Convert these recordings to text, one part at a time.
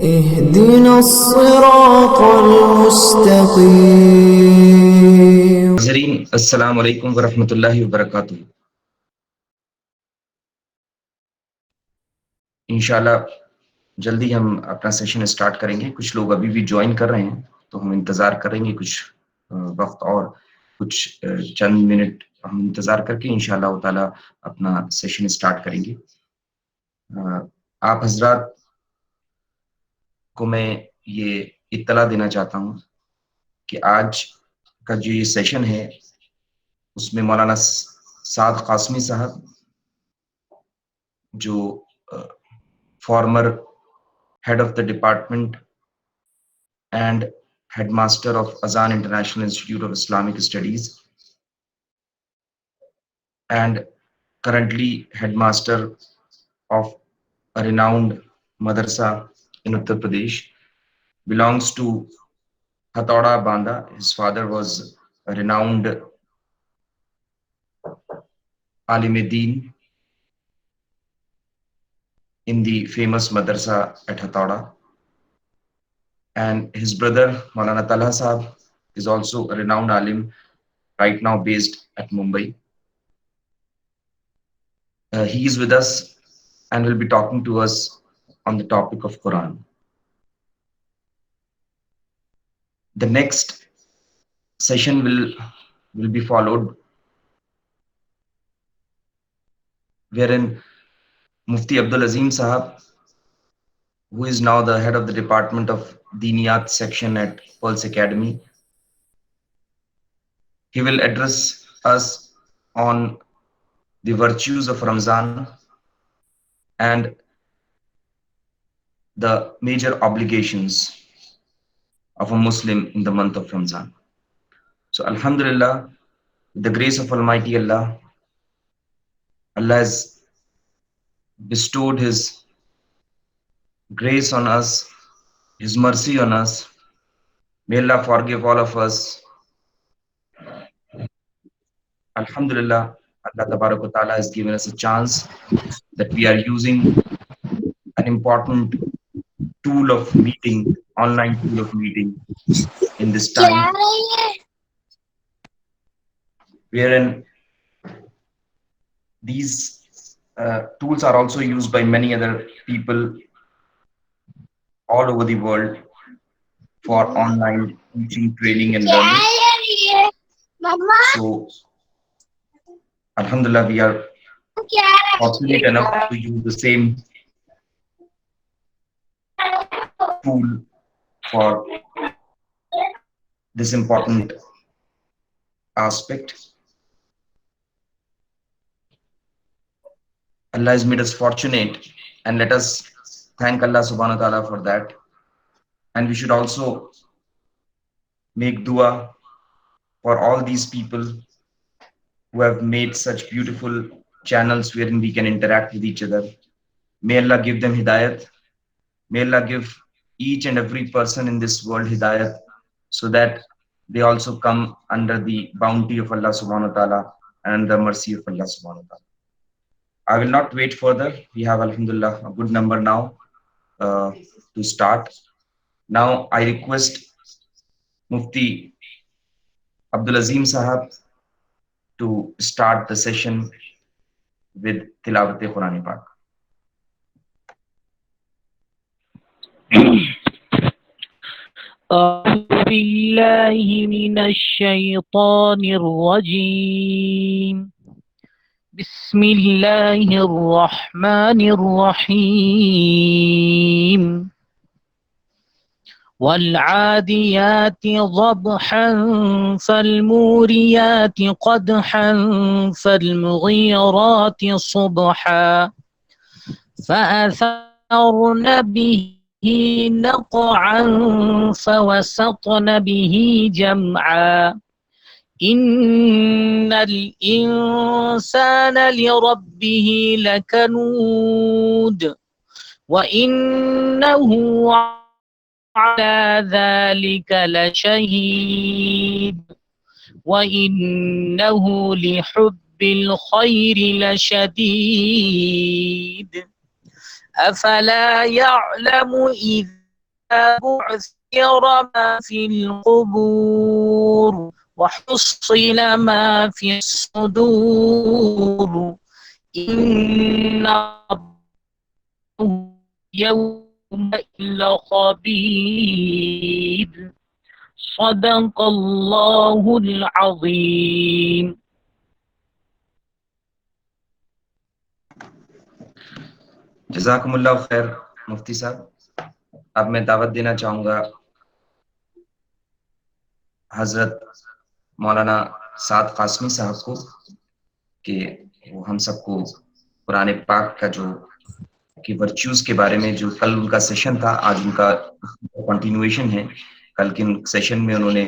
اهدنا الصراط المستقيم. ناظرین السلام علیکم ورحمۃ اللہ وبرکاتہ. انشاءاللہ جلدی ہم اپنا سیشن اسٹارٹ کریں گے. کچھ لوگ ابھی بھی جوائن کر رہے ہیں تو ہم انتظار کریں گے کچھ وقت اور کچھ چند منٹ ہم انتظار کر کے انشاءاللہ تعالی اپنا سیشن اسٹارٹ کریں گے. آپ حضرات کو میں یہ اطلاع دینا چاہتا ہوں کہ آج کا جو یہ سیشن ہے اس میں مولانا سعد قاسمی صاحب جو farmer head of the department and headmaster of Azan International Institute of Islamic Studies and currently headmaster of a renowned madrasa in Uttar Pradesh, belongs to Hatauda Banda. His father was a renowned Alim-e-Deen in the famous madrasa at Hatauda. And his brother Maulana Talha Sahab is also a renowned alim, right now based at Mumbai. He is with us and will be talking to us on the topic of Quran. The next session will be followed, wherein Mufti Abdul Azim Sahab, who is now the head of the Department of Diniyat section at Pulse Academy, he will address us on the virtues of Ramzan and the major obligations of a Muslim in the month of Ramzan. So Alhamdulillah, with the grace of Almighty Allah, Allah has bestowed His grace on us, His mercy on us. May Allah forgive all of us. Alhamdulillah, Allah Tabarak wa Ta'ala has given us a chance that we are using an important tool of meeting, online tool of meeting in this time, wherein these tools are also used by many other people all over the world for online teaching, training and learning. So Alhamdulillah, we are fortunate enough to use the same tool for this important aspect. Allah has made us fortunate, and let us thank Allah subhanahu wa ta'ala for that. And we should also make dua for all these people who have made such beautiful channels wherein we can interact with each other. May Allah give them hidayat. May Allah give each and every person in this world hidayat, so that they also come under the bounty of Allah subhanahu wa ta'ala and the mercy of Allah subhanahu wa ta'ala. I will not wait further. We have Alhamdulillah a good number now to start. Now I request Mufti Abdul Azim Sahab to start the session with Tilawat-e-Quran Pak. أعوذ بالله من الشيطان الرجيم. بسم الله الرحمن الرحيم. والعاديات ضبحا فالموريات قدحا فالمغيرات صبحا فأثرن به نقعا فوسطن به جمعا إن الإنسان لربه لكنود وإنه على ذلك لشهيد وإنه لحب الخير لشديد أفلا يعلم إذا بعثر ما في القبور وحصل ما في الصدور إن ربهم يومئذ خبير صدق الله العظيم. جزاکم اللہ خیر مفتی صاحب. اب میں دعوت دینا چاہوں گا حضرت مولانا سعد قاسمی صاحب کو کہ وہ ہم سب کو قرآن پاک کا جو کی ورچیوز کے بارے میں، جو کل ان کا سیشن تھا آج ان کا کنٹینویشن ہے. کل کے سیشن میں انہوں نے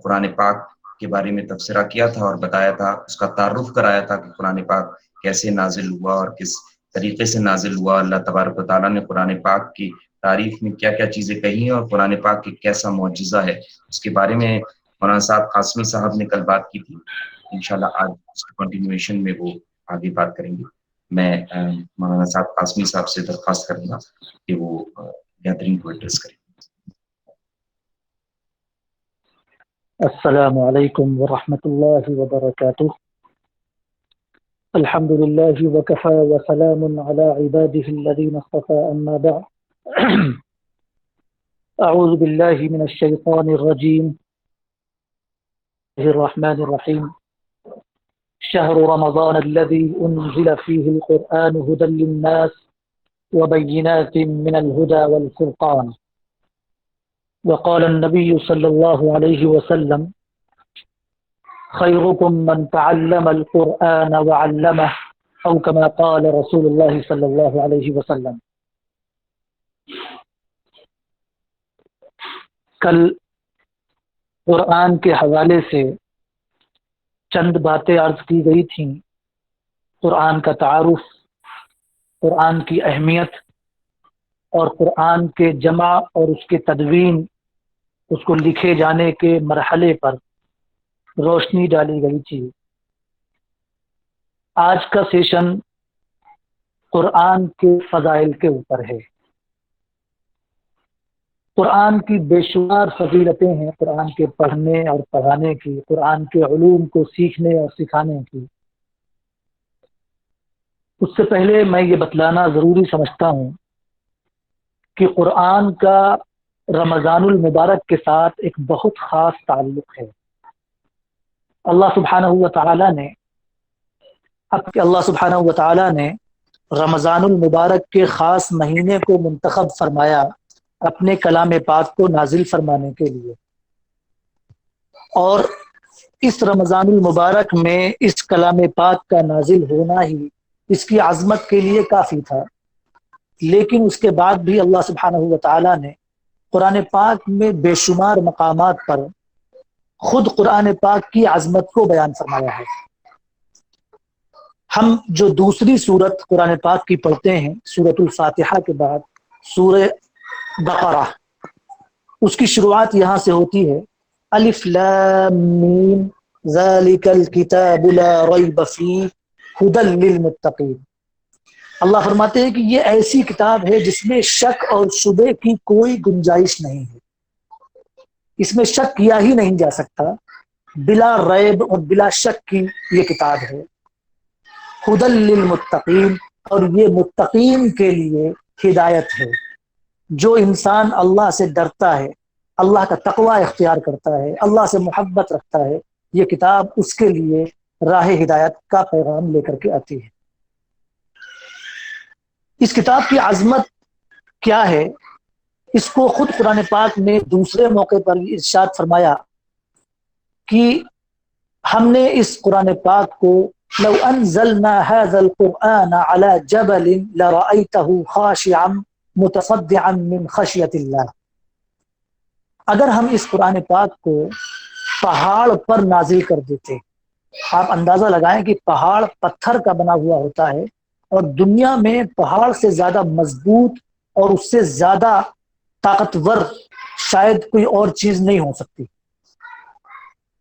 قرآن پاک کے بارے میں تبصرہ کیا تھا اور بتایا تھا، اس کا تعارف کرایا تھا کہ قرآن پاک کیسے نازل ہوا اور کس طریقے سے نازل ہوا. اللہ تبارک و تعالیٰ نے قرآن پاک کی تعریف میں کیا کیا چیزیں کہی ہیں اور قرآن پاک کی کیسا معجزہ ہے، اس کے بارے میں مولانا صاحب قاسمی صاحب نے کل بات کی تھی. انشاءاللہ آج اس کے کنٹینویشن میں وہ آگے بات کریں گے. میں مولانا صاحب قاسمی صاحب سے درخواست کروں گا کہ وہ گیدرنگ کو ایڈریس کریں. السلام علیکم ورحمۃ اللہ وبرکاتہ. الحمد للہ وکفى وسلام علی عباده الذین اصطفى اما بعد. اعوذ باللہ من الشیطان الرجیم. الرحمن الرحیم. شهر رمضان الذي انزل فيه القرآن هدى للناس وبينات من الهدى والفرقان. وقال النبي صلى الله عليه وسلم خيركم من تعلم القرآن وعلمه أو كما قال رسول الله صلى الله عليه وسلم. کل قرآن کے حوالے سے چند باتیں عرض کی گئی تھیں. قرآن کا تعارف، قرآن کی اہمیت اور قرآن کے جمع اور اس کے تدوین، اس کو لکھے جانے کے مرحلے پر روشنی ڈالی گئی تھی. آج کا سیشن قرآن کے فضائل کے اوپر ہے. قرآن کی بے شمار فضیلتیں ہیں قرآن کے پڑھنے اور پڑھانے کی، قرآن کے علوم کو سیکھنے اور سکھانے کی. اس سے پہلے میں یہ بتلانا ضروری سمجھتا ہوں کہ قرآن کا رمضان المبارک کے ساتھ ایک بہت خاص تعلق ہے. اللہ سبحانہ و تعالیٰ نے رمضان المبارک کے خاص مہینے کو منتخب فرمایا اپنے کلام پاک کو نازل فرمانے کے لیے، اور اس رمضان المبارک میں اس کلام پاک کا نازل ہونا ہی اس کی عظمت کے لیے کافی تھا. لیکن اس کے بعد بھی اللہ سبحانہ و تعالیٰ نے قرآن پاک میں بے شمار مقامات پر خود قرآن پاک کی عظمت کو بیان فرمایا ہے. ہم جو دوسری سورت قرآن پاک کی پڑھتے ہیں سورۃ الفاتحہ کے بعد سورہ بقرہ، اس کی شروعات یہاں سے ہوتی ہے الف لام میم ذالک الکتاب لا ریب فیہ ھدی للمتقین. اللہ فرماتے ہیں کہ یہ ایسی کتاب ہے جس میں شک اور شبے کی کوئی گنجائش نہیں ہے، اس میں شک کیا ہی نہیں جا سکتا، بلا ریب اور بلا شک کی یہ کتاب ہے. ھدی للمتقین، اور یہ متقین کے لیے ہدایت ہے. جو انسان اللہ سے ڈرتا ہے، اللہ کا تقوی اختیار کرتا ہے، اللہ سے محبت رکھتا ہے، یہ کتاب اس کے لیے راہ ہدایت کا پیغام لے کر کے آتی ہے. اس کتاب کی عظمت کیا ہے اس کو خود قرآن پاک نے دوسرے موقع پر ارشاد فرمایا کہ ہم نے اس قرآن پاک کو لو انزلنا هذا القرآن على جبل لرأيته خاشعا متصدعا من خشیت اللہ. اگر ہم اس قرآن پاک کو پہاڑ پر نازل کر دیتے، آپ اندازہ لگائیں کہ پہاڑ پتھر کا بنا ہوا ہوتا ہے اور دنیا میں پہاڑ سے زیادہ مضبوط اور اس سے زیادہ طاقتور شاید کوئی اور چیز نہیں ہو سکتی.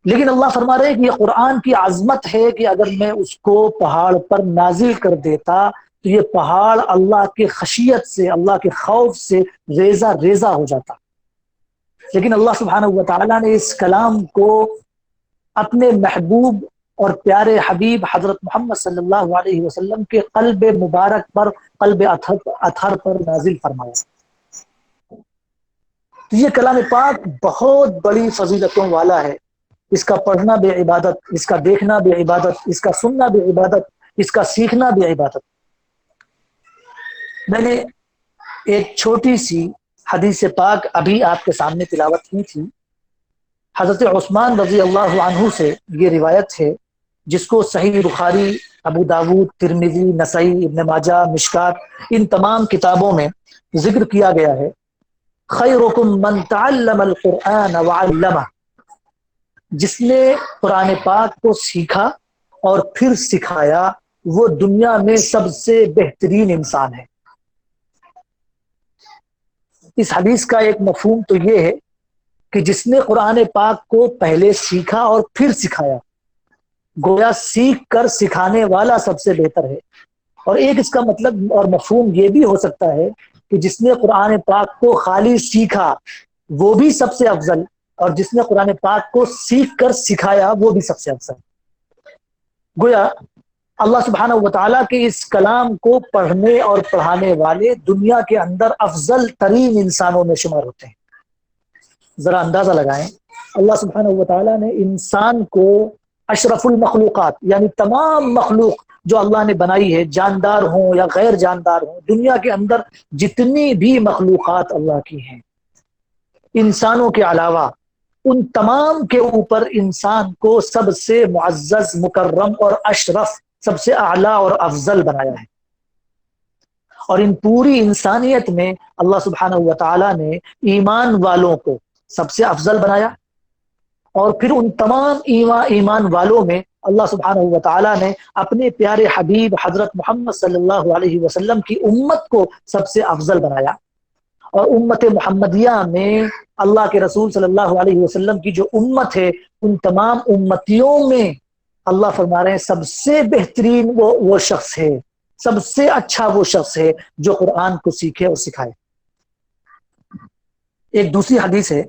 لیکن اللہ فرما رہے ہیں کہ یہ قرآن کی عظمت ہے کہ اگر میں اس کو پہاڑ پر نازل کر دیتا تو یہ پہاڑ اللہ کے خشیت سے، اللہ کے خوف سے ریزہ ریزہ ہو جاتا. لیکن اللہ سبحانہ و تعالیٰ نے اس کلام کو اپنے محبوب اور پیارے حبیب حضرت محمد صلی اللہ علیہ وسلم کے قلب مبارک پر، قلب اطہر پر نازل فرمایا. تو یہ کلام پاک بہت بڑی فضیلتوں والا ہے. اس کا پڑھنا بھی عبادت، اس کا دیکھنا بھی عبادت، اس کا سننا بھی عبادت، اس کا سیکھنا بھی عبادت. میں نے ایک چھوٹی سی حدیث پاک ابھی آپ کے سامنے تلاوت کی تھی. حضرت عثمان رضی اللہ عنہ سے یہ روایت ہے، جس کو صحیح بخاری، ابو داود، ترمذی، نسائی، ابن ماجہ، مشکات، ان تمام کتابوں میں ذکر کیا گیا ہے. خیرکم من تعلم القرآن وعلمہ، جس نے قرآن پاک کو سیکھا اور پھر سکھایا وہ دنیا میں سب سے بہترین انسان ہے. اس حدیث کا ایک مفہوم تو یہ ہے کہ جس نے قرآن پاک کو پہلے سیکھا اور پھر سکھایا، گویا سیکھ کر سکھانے والا سب سے بہتر ہے. اور ایک اس کا مطلب اور مفہوم یہ بھی ہو سکتا ہے کہ جس نے قرآن پاک کو خالی سیکھا وہ بھی سب سے افضل، اور جس نے قرآن پاک کو سیکھ کر سکھایا وہ بھی سب سے افضل. گویا اللہ سبحانہ و تعالیٰ کے اس کلام کو پڑھنے اور پڑھانے والے دنیا کے اندر افضل ترین انسانوں میں شمار ہوتے ہیں. ذرا اندازہ لگائیں، اللہ سبحانہ و تعالیٰ نے انسان کو اشرف المخلوقات، یعنی تمام مخلوق جو اللہ نے بنائی ہے، جاندار ہوں یا غیر جاندار ہوں، دنیا کے اندر جتنی بھی مخلوقات اللہ کی ہیں، انسانوں کے علاوہ ان تمام کے اوپر انسان کو سب سے معزز، مکرم اور اشرف، سب سے اعلیٰ اور افضل بنایا ہے. اور ان پوری انسانیت میں اللہ سبحانہ و تعالیٰ نے ایمان والوں کو سب سے افضل بنایا، اور پھر ان تمام ایمان والوں میں اللہ سبحانہ و تعالیٰ نے اپنے پیارے حبیب حضرت محمد صلی اللہ علیہ وسلم کی امت کو سب سے افضل بنایا. اور امت محمدیہ میں اللہ کے رسول صلی اللہ علیہ وسلم کی جو امت ہے، ان تمام امتیوں میں اللہ فرما رہے ہیں سب سے بہترین وہ شخص ہے، سب سے اچھا وہ شخص ہے جو قرآن کو سیکھے اور سکھائے. ایک دوسری حدیث ہے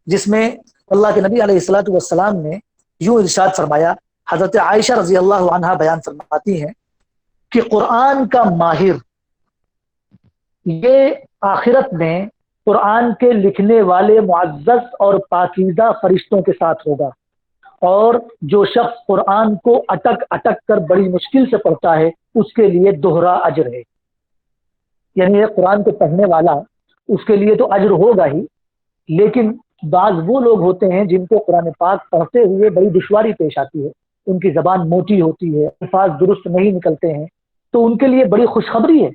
جس میں اللہ کے نبی علیہ الصلوۃ والسلام نے یوں ارشاد فرمایا. حضرت عائشہ رضی اللہ عنہا بیان فرماتی ہیں کہ قرآن کا ماہر یہ آخرت میں قرآن کے لکھنے والے معزز اور پاکیزہ فرشتوں کے ساتھ ہوگا، اور جو شخص قرآن کو اٹک اٹک کر بڑی مشکل سے پڑھتا ہے اس کے لیے دوہرا اجر ہے. یعنی یہ قرآن کو پڑھنے والا، اس کے لیے تو اجر ہوگا ہی، لیکن بعض وہ لوگ ہوتے ہیں جن کو قرآن پاک پڑھتے ہوئے بڑی دشواری پیش آتی ہے، ان کی زبان موٹی ہوتی ہے، الفاظ درست نہیں نکلتے ہیں، تو ان کے لیے بڑی خوشخبری ہے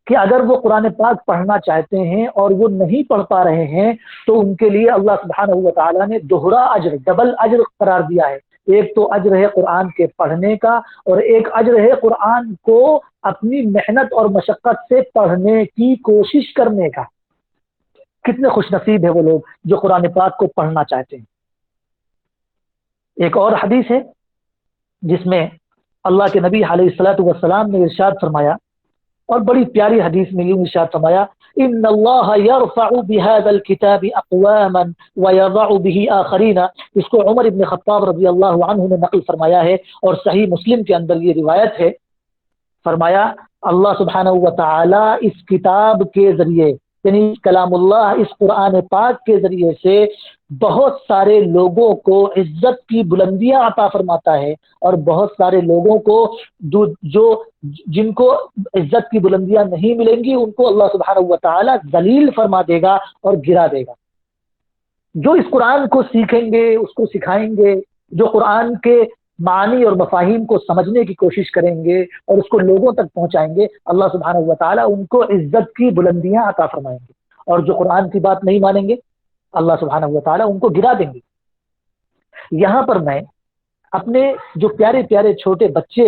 کہ اگر وہ قرآن پاک پڑھنا چاہتے ہیں اور وہ نہیں پڑھ پا رہے ہیں تو ان کے لیے اللہ سبحانہ و تعالیٰ نے دوہرا اجر، ڈبل اجر قرار دیا ہے. ایک تو اجر ہے قرآن کے پڑھنے کا، اور ایک اجر ہے قرآن کو اپنی محنت اور مشقت سے پڑھنے کی کوشش کرنے کا. کتنے خوش نصیب ہے وہ لوگ جو قرآن پاک کو پڑھنا چاہتے ہیں. ایک اور حدیث ہے جس میں اللہ کے نبی علیہ الصلوۃ والسلام نے ارشاد فرمایا، اور بڑی پیاری حدیث میں یوں ارشاد فرمایا، ان اللہ یرفع بهذا الكتاب اقواما ويضع به آخرین. اس کو عمر ابن خطاب رضی اللہ عنہ نے نقل فرمایا ہے، اور صحیح مسلم کے اندر یہ روایت ہے. فرمایا اللہ سبحانہ و تعالی اس کتاب کے ذریعے، یعنی کلام اللہ، اس قرآن پاک کے ذریعے سے بہت سارے لوگوں کو عزت کی بلندیاں عطا فرماتا ہے، اور بہت سارے لوگوں کو جن کو عزت کی بلندیاں نہیں ملیں گی ان کو اللہ سبحانہ و تعالی ذلیل فرما دے گا اور گرا دے گا. جو اس قرآن کو سیکھیں گے، اس کو سکھائیں گے، جو قرآن کے معانی اور مفاہیم کو سمجھنے کی کوشش کریں گے اور اس کو لوگوں تک پہنچائیں گے، اللہ سبحانہ و تعالیٰ ان کو عزت کی بلندیاں عطا فرمائیں گے. اور جو قرآن کی بات نہیں مانیں گے اللہ سبحانہ و تعالیٰ ان کو گرا دیں گے. یہاں پر میں اپنے جو پیارے پیارے چھوٹے بچے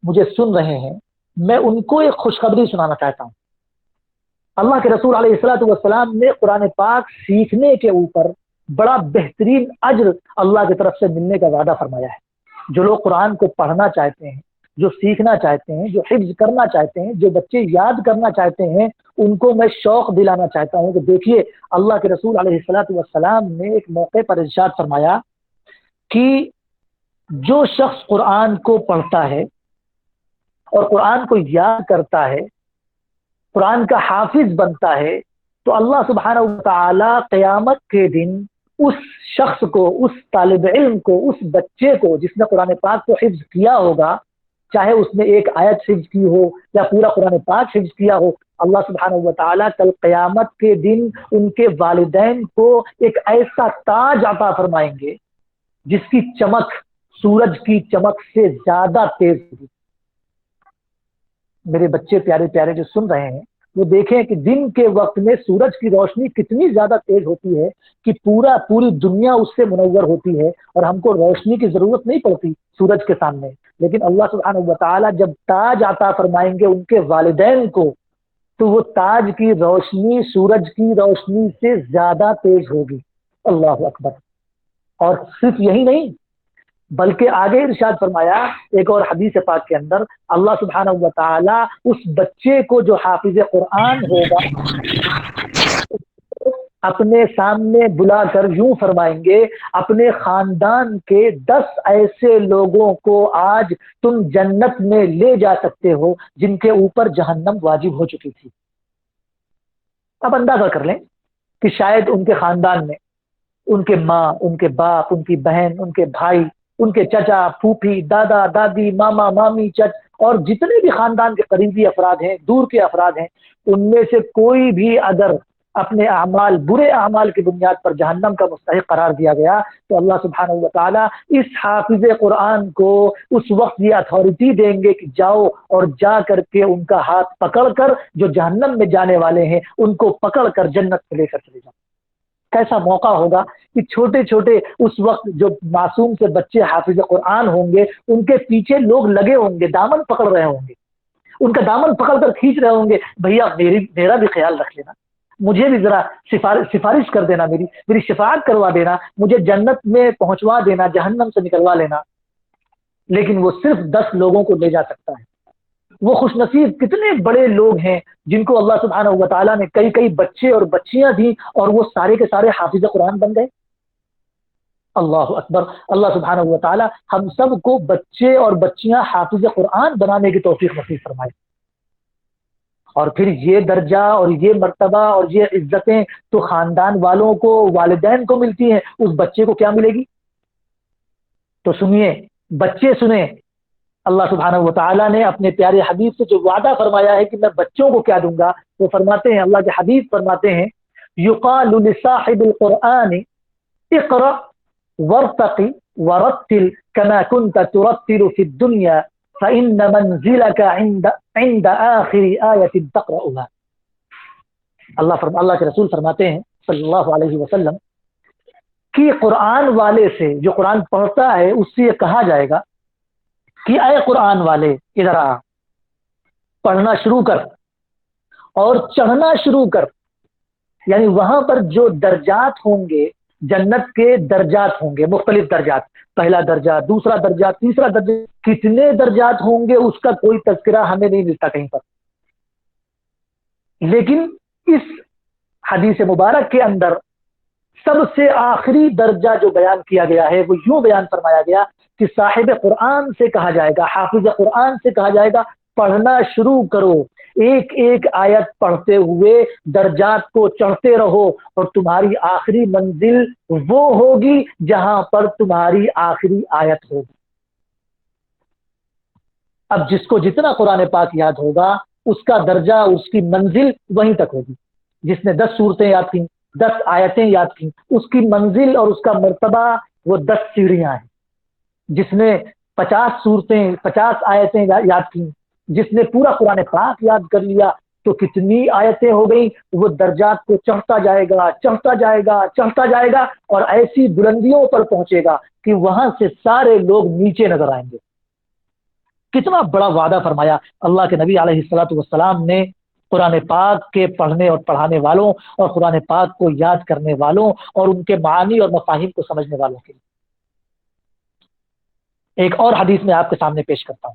مجھے سن رہے ہیں، میں ان کو ایک خوشخبری سنانا چاہتا ہوں. اللہ کے رسول علیہ الصلوۃ والسلام نے قرآن پاک سیکھنے کے اوپر بڑا بہترین اجر اللہ کی طرف سے ملنے کا وعدہ فرمایا ہے. جو لوگ قرآن کو پڑھنا چاہتے ہیں، جو سیکھنا چاہتے ہیں، جو حفظ کرنا چاہتے ہیں، جو بچے یاد کرنا چاہتے ہیں، ان کو میں شوق دلانا چاہتا ہوں کہ دیکھیے اللہ کے رسول علیہ الصلوۃ والسلام نے ایک موقع پر ارشاد فرمایا کہ جو شخص قرآن کو پڑھتا ہے اور قرآن کو یاد کرتا ہے، قرآن کا حافظ بنتا ہے، تو اللہ سبحانہ و تعالی قیامت کے دن اس شخص کو، اس طالب علم کو، اس بچے کو جس نے قرآن پاک کو حفظ کیا ہوگا، چاہے اس نے ایک آیت حفظ کی ہو یا پورا قرآن پاک حفظ کیا ہو، اللہ سبحانہ و تعالیٰ کل قیامت کے دن ان کے والدین کو ایک ایسا تاج عطا فرمائیں گے جس کی چمک سورج کی چمک سے زیادہ تیز ہوگی۔ میرے بچے پیارے پیارے جو سن رہے ہیں وہ دیکھیں کہ دن کے وقت میں سورج کی روشنی کتنی زیادہ تیز ہوتی ہے کہ پوری دنیا اس سے منور ہوتی ہے اور ہم کو روشنی کی ضرورت نہیں پڑتی سورج کے سامنے، لیکن اللہ سبحانہ و تعالیٰ جب تاج عطا فرمائیں گے ان کے والدین کو تو وہ تاج کی روشنی سورج کی روشنی سے زیادہ تیز ہوگی۔ اللہ اکبر۔ اور صرف یہی نہیں بلکہ آگے ارشاد فرمایا ایک اور حدیث پاک کے اندر، اللہ سبحانہ و تعالی اس بچے کو جو حافظ قرآن ہوگا اپنے سامنے بلا کر یوں فرمائیں گے، اپنے خاندان کے 10 ایسے لوگوں کو آج تم جنت میں لے جا سکتے ہو جن کے اوپر جہنم واجب ہو چکی تھی۔ اب اندازہ کر لیں کہ شاید ان کے خاندان میں ان کے ماں، ان کے باپ، ان کی بہن، ان کے بھائی، ان کے چچا، پھوپھی، دادا، دادی، ماما، مامی، چچ اور جتنے بھی خاندان کے قریبی افراد ہیں، دور کے افراد ہیں، ان میں سے کوئی بھی اگر اپنے اعمال، برے اعمال کی بنیاد پر جہنم کا مستحق قرار دیا گیا تو اللہ سبحانہ و تعالیٰ اس حافظ قرآن کو اس وقت یہ اتھارٹی دیں گے کہ جاؤ اور جا کر کے ان کا ہاتھ پکڑ کر جو جہنم میں جانے والے ہیں ان کو پکڑ کر جنت میں لے کر چلے جاؤ۔ کیسا موقع ہوگا کہ چھوٹے چھوٹے اس وقت جو معصوم سے بچے حافظ قرآن ہوں گے ان کے پیچھے لوگ لگے ہوں گے، دامن پکڑ رہے ہوں گے، ان کا دامن پکڑ کر کھینچ رہے ہوں گے، بھیا میرا بھی خیال رکھ لینا، مجھے بھی ذرا سفارش کر دینا، میری شفاعت کروا دینا، مجھے جنت میں پہنچوا دینا، جہنم سے نکلوا لینا۔ لیکن وہ صرف 10 لوگوں کو لے جا سکتا ہے۔ وہ خوش نصیب کتنے بڑے لوگ ہیں جن کو اللہ سبحانہ و تعالیٰ نے کئی بچے اور بچیاں دی اور وہ سارے کے سارے حافظ قرآن بن گئے۔ اللہ اکبر۔ اللہ سبحانہ و تعالیٰ ہم سب کو بچے اور بچیاں حافظ قرآن بنانے کی توفیق نصیب فرمائے۔ اور پھر یہ درجہ اور یہ مرتبہ اور یہ عزتیں تو خاندان والوں کو، والدین کو ملتی ہیں، اس بچے کو کیا ملے گی؟ تو سنیے بچے، سنیں اللہ سبحانہ و تعالیٰ نے اپنے پیارے حبیب سے جو وعدہ فرمایا ہے کہ میں بچوں کو کیا دوں گا، وہ فرماتے ہیں، اللہ کے حبیب فرماتے ہیں، یقال لصاحب القرآن اقرأ وارتقی ورتل كما كنت ترتل في الدنيا فإن منزلك عند آخر آية تقرأها۔ اللہ کے رسول فرماتے ہیں صلی اللہ علیہ وسلم کہ قرآن والے سے، جو قرآن پڑھتا ہے اس سے یہ کہا جائے گا کہ اے قرآن والے ادھر آ، پڑھنا شروع کر اور چڑھنا شروع کر۔ یعنی وہاں پر جو درجات ہوں گے، جنت کے درجات ہوں گے، مختلف درجات، پہلا درجہ، دوسرا درجہ، تیسرا درجہ، کتنے درجات ہوں گے اس کا کوئی تذکرہ ہمیں نہیں ملتا کہیں پر۔ لیکن اس حدیث مبارک کے اندر سب سے آخری درجہ جو بیان کیا گیا ہے وہ یوں بیان فرمایا گیا کہ صاحب قرآن سے کہا جائے گا، حافظ قرآن سے کہا جائے گا، پڑھنا شروع کرو، ایک ایک آیت پڑھتے ہوئے درجات کو چڑھتے رہو اور تمہاری آخری منزل وہ ہوگی جہاں پر تمہاری آخری آیت ہوگی۔ اب جس کو جتنا قرآن پاک یاد ہوگا اس کا درجہ، اس کی منزل وہیں تک ہوگی۔ جس نے 10 سورتیں یاد تھیں، 10 آیتیں یاد تھیں، اس کی منزل اور اس کا مرتبہ وہ 10 سیڑھیاں ہیں۔ جس نے 50 سورتیں، 50 آیتیں یاد تھیں، جس نے پورا قرآن پاک یاد کر لیا تو کتنی آیتیں ہو گئیں، وہ درجات کو چڑھتا جائے گا، چڑھتا جائے گا، چڑھتا جائے گا اور ایسی بلندیوں پر پہنچے گا کہ وہاں سے سارے لوگ نیچے نظر آئیں گے۔ کتنا بڑا وعدہ فرمایا اللہ کے نبی علیہ الصلوۃ والسلام نے قرآن پاک کے پڑھنے اور پڑھانے والوں اور قرآن پاک کو یاد کرنے والوں اور ان کے معانی اور مفاہیم کو سمجھنے والوں کے لیے۔ ایک اور حدیث میں آپ کے سامنے پیش کرتا ہوں۔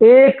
1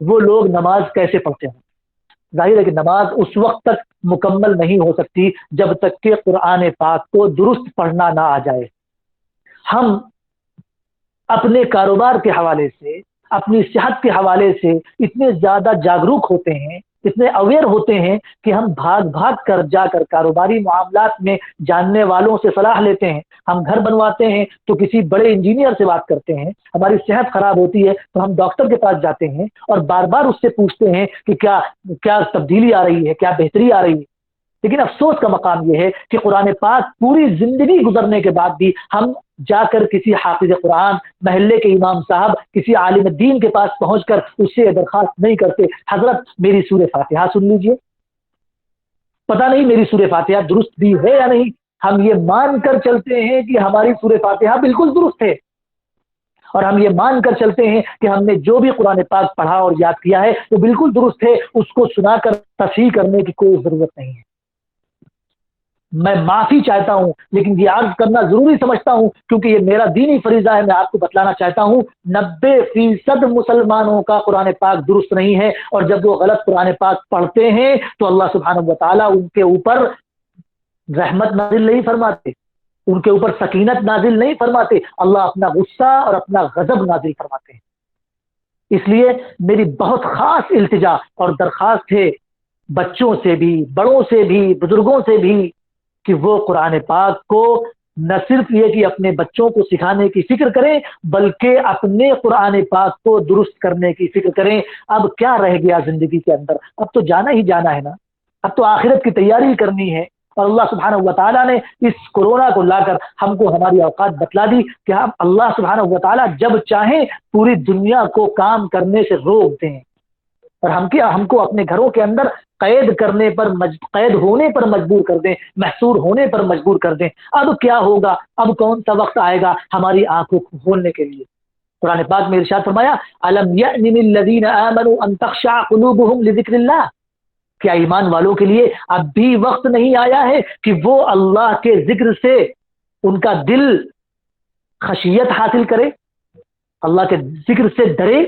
وہ لوگ نماز کیسے پڑھتے ہیں؟ ظاہر ہے کہ نماز اس وقت تک مکمل نہیں ہو سکتی جب تک کہ قرآن پاک کو درست پڑھنا نہ آ جائے۔ ہم اپنے کاروبار کے حوالے سے، اپنی صحت کے حوالے سے اتنے زیادہ جاگروک ہوتے ہیں، اتنے اویئر ہوتے ہیں کہ ہم بھاگ بھاگ کر جا کر کاروباری معاملات میں جاننے والوں سے صلاح لیتے ہیں۔ ہم گھر بنواتے ہیں تو کسی بڑے انجینئر سے بات کرتے ہیں، ہماری صحت خراب ہوتی ہے تو ہم ڈاکٹر کے پاس جاتے ہیں اور بار بار اس سے پوچھتے ہیں کہ کیا تبدیلی آ رہی ہے، کیا بہتری آ رہی ہے۔ لیکن افسوس کا مقام یہ ہے کہ قرآن پاک پوری زندگی گزرنے کے بعد بھی ہم جا کر کسی حافظ قرآن، محلے کے امام صاحب، کسی عالم دین کے پاس پہنچ کر اس سے درخواست نہیں کرتے، حضرت میری سورہ فاتحہ سن لیجئے۔ پتہ نہیں میری سورہ فاتحہ درست بھی ہے یا نہیں، ہم یہ مان کر چلتے ہیں کہ ہماری سورہ فاتحہ بالکل درست ہے، اور ہم یہ مان کر چلتے ہیں کہ ہم نے جو بھی قرآن پاک پڑھا اور یاد کیا ہے وہ بالکل درست ہے، اس کو سنا کر تصحیح کرنے کی کوئی ضرورت نہیں ہے۔ میں معافی چاہتا ہوں، لیکن یہ عرض کرنا ضروری سمجھتا ہوں کیونکہ یہ میرا دینی فریضہ ہے۔ میں آپ کو بتلانا چاہتا ہوں 90% مسلمانوں کا قرآن پاک درست نہیں ہے، اور جب وہ غلط قرآن پاک پڑھتے ہیں تو اللہ سبحانہ وتعالیٰ ان کے اوپر رحمت نازل نہیں فرماتے، ان کے اوپر سکینت نازل نہیں فرماتے، اللہ اپنا غصہ اور اپنا غضب نازل فرماتے ہیں۔ اس لیے میری بہت خاص التجا اور درخواست ہے بچوں سے بھی، بڑوں سے بھی، بزرگوں سے بھی، کہ وہ قرآن پاک کو نہ صرف یہ کہ اپنے بچوں کو سکھانے کی فکر کریں، بلکہ اپنے قرآن پاک کو درست کرنے کی فکر کریں۔ اب کیا رہ گیا زندگی کے اندر؟ اب تو جانا ہی جانا ہے نا، اب تو آخرت کی تیاری کرنی ہے۔ اور اللہ سبحانہ وتعالیٰ نے اس کورونا کو لا کر ہم کو ہماری اوقات بتلا دی کہ ہم اللہ سبحانہ وتعالیٰ جب چاہیں پوری دنیا کو کام کرنے سے روک دیں، اور ہم کو اپنے گھروں کے اندر قید ہونے پر مجبور کر دیں، محصور ہونے پر مجبور کر دیں۔ اب کیا ہوگا؟ اب کون سا وقت آئے گا ہماری آنکھوں کو کھولنے کے لیے؟ قرآن پاک میں ارشاد فرمایا الم یأن للذین آمنوا ان تخشع قلوبهم لذکر اللہ، کیا ایمان والوں کے لیے اب بھی وقت نہیں آیا ہے کہ وہ اللہ کے ذکر سے ان کا دل خشیت حاصل کرے، اللہ کے ذکر سے ڈرے؟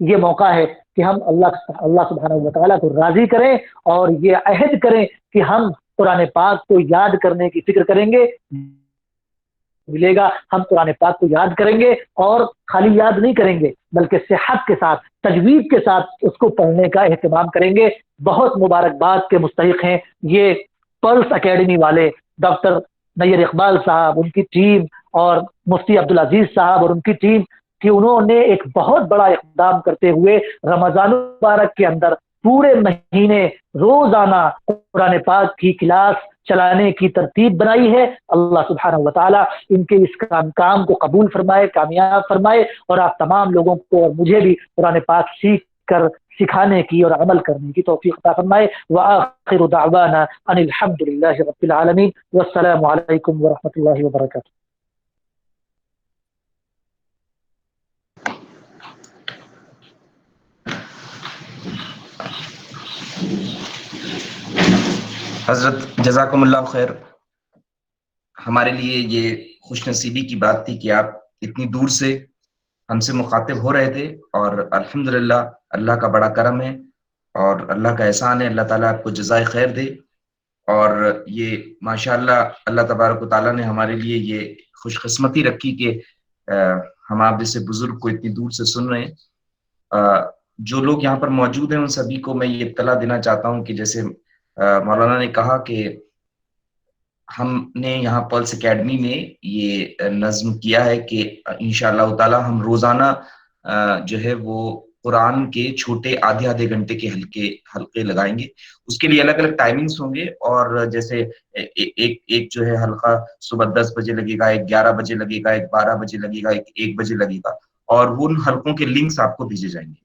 یہ موقع ہے کہ ہم اللہ سبحانہ وتعالیٰ کو راضی کریں اور یہ عہد کریں کہ ہم قرآن پاک کو یاد کرنے کی فکر کریں گے۔ ملے گا ہم قرآن پاک کو یاد کریں گے، اور خالی یاد نہیں کریں گے بلکہ صحت کے ساتھ، تجوید کے ساتھ اس کو پڑھنے کا اہتمام کریں گے۔ بہت مبارکباد کے مستحق ہیں یہ پلس اکیڈمی والے، ڈاکٹر نیر اقبال صاحب، ان کی ٹیم، اور مفتی عبدالعزیز صاحب اور ان کی ٹیم، کہ انہوں نے ایک بہت بڑا اقدام کرتے ہوئے رمضان المبارک کے اندر پورے مہینے روزانہ قرآن پاک کی کلاس چلانے کی ترتیب بنائی ہے۔ اللہ سبحانہ وتعالیٰ ان کے اس کام کو قبول فرمائے، کامیاب فرمائے، اور آپ تمام لوگوں کو اور مجھے بھی قرآن پاک سیکھ کر سکھانے کی اور عمل کرنے کی توفیق عطا فرمائے۔ وآخر دعوانا ان الحمد للہ رب العالمین، والسلام علیکم ورحمۃ اللہ وبرکاتہ۔ حضرت جزاکم اللہ خیر، ہمارے لیے یہ خوش نصیبی کی بات تھی کہ آپ اتنی دور سے ہم سے مخاطب ہو رہے تھے، اور الحمدللہ اللہ کا بڑا کرم ہے اور اللہ کا احسان ہے، اللہ تعالیٰ آپ کو جزائے خیر دے۔ اور یہ ماشاءاللہ اللہ تبارک و تعالیٰ نے ہمارے لیے یہ خوش قسمتی رکھی کہ ہم آپ جیسے بزرگ کو اتنی دور سے سن رہے ہیں۔ جو لوگ یہاں پر موجود ہیں ان سبھی کو میں یہ اطلاع دینا چاہتا ہوں کہ جیسے مولانا نے کہا کہ ہم نے یہاں پلس اکیڈمی میں یہ نظم کیا ہے کہ انشاءاللہ تعالی ہم روزانہ جو ہے وہ قرآن کے چھوٹے آدھے گھنٹے کے حلقے لگائیں گے۔ اس کے لیے الگ الگ ٹائمنگز ہوں گے، اور جیسے ایک جو ہے حلقہ صبح 10 بجے لگے گا، ایک 11 بجے لگے گا، ایک 12 بجے لگے گا، ایک 1 بجے لگے گا، اور ان حلقوں کے لنکس آپ کو بھیجے جائیں گے۔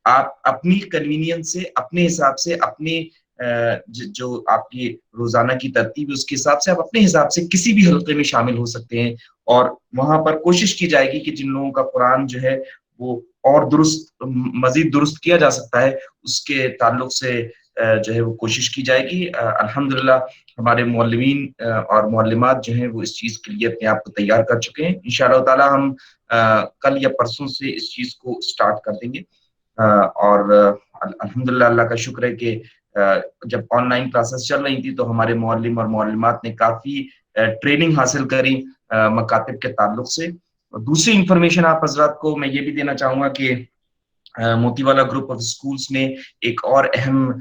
آپ اپنی کنوینئنس سے، اپنے حساب سے، اپنے جو آپ کی روزانہ کی ترتیب ہے اس کے حساب سے آپ اپنے حساب سے کسی بھی حلقے میں شامل ہو سکتے ہیں، اور وہاں پر کوشش کی جائے گی کہ جن لوگوں کا قرآن جو ہے وہ اور مزید درست کیا جا سکتا ہے اس کے تعلق سے جو ہے وہ کوشش کی جائے گی۔ الحمدللہ ہمارے معلمین اور معلمات جو ہیں وہ اس چیز کے لیے اپنے آپ کو تیار کر چکے ہیں۔ انشاءاللہ تعالی ہم کل یا پرسوں سے اس چیز کو سٹارٹ کر دیں گے۔ اور الحمدللہ اللہ کا شکر ہے کہ جب آن لائن کلاسز چل رہی تھی تو ہمارے معلم اور معلمات نے کافی ٹریننگ حاصل کری مکاتب کے تعلق سے. اور دوسری انفارمیشن آپ حضرات کو میں یہ بھی دینا چاہوں گا کہ موتی والا گروپ آف اسکولس نے ایک اور اہم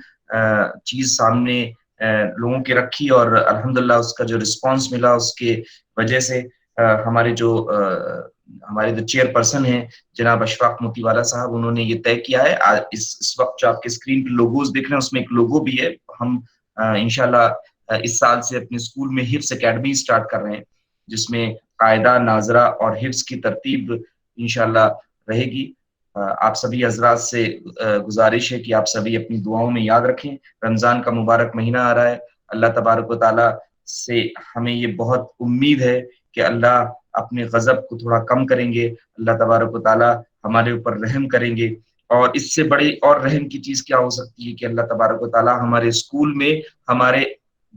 چیز سامنے لوگوں کے رکھی، اور الحمدللہ اس کا جو رسپانس ملا اس کے وجہ سے ہمارے جو چیئر پرسن ہیں جناب اشفاق موتی والا صاحب، انہوں نے یہ طے کیا ہے. اس وقت جو آپ کے اسکرین پہ لوگوز دیکھ رہے ہیں اس میں ایک لوگو بھی ہے. ہم انشاءاللہ اس سال سے اپنے اسکول میں حفظ اکیڈمی سٹارٹ کر رہے ہیں، جس میں قاعدہ، ناظرہ اور حفظ کی ترتیب انشاءاللہ رہے گی. آپ سبھی حضرات سے گزارش ہے کہ آپ سبھی اپنی دعاؤں میں یاد رکھیں. رمضان کا مبارک مہینہ آ رہا ہے. اللہ تبارک و تعالیٰ سے ہمیں یہ بہت امید ہے کہ اللہ اپنے غضب کو تھوڑا کم کریں گے، اللہ تبارک و تعالیٰ ہمارے اوپر رحم کریں گے. اور اس سے بڑی اور رحم کی چیز کیا ہو سکتی ہے کہ اللہ تبارک و تعالیٰ ہمارے اسکول میں ہمارے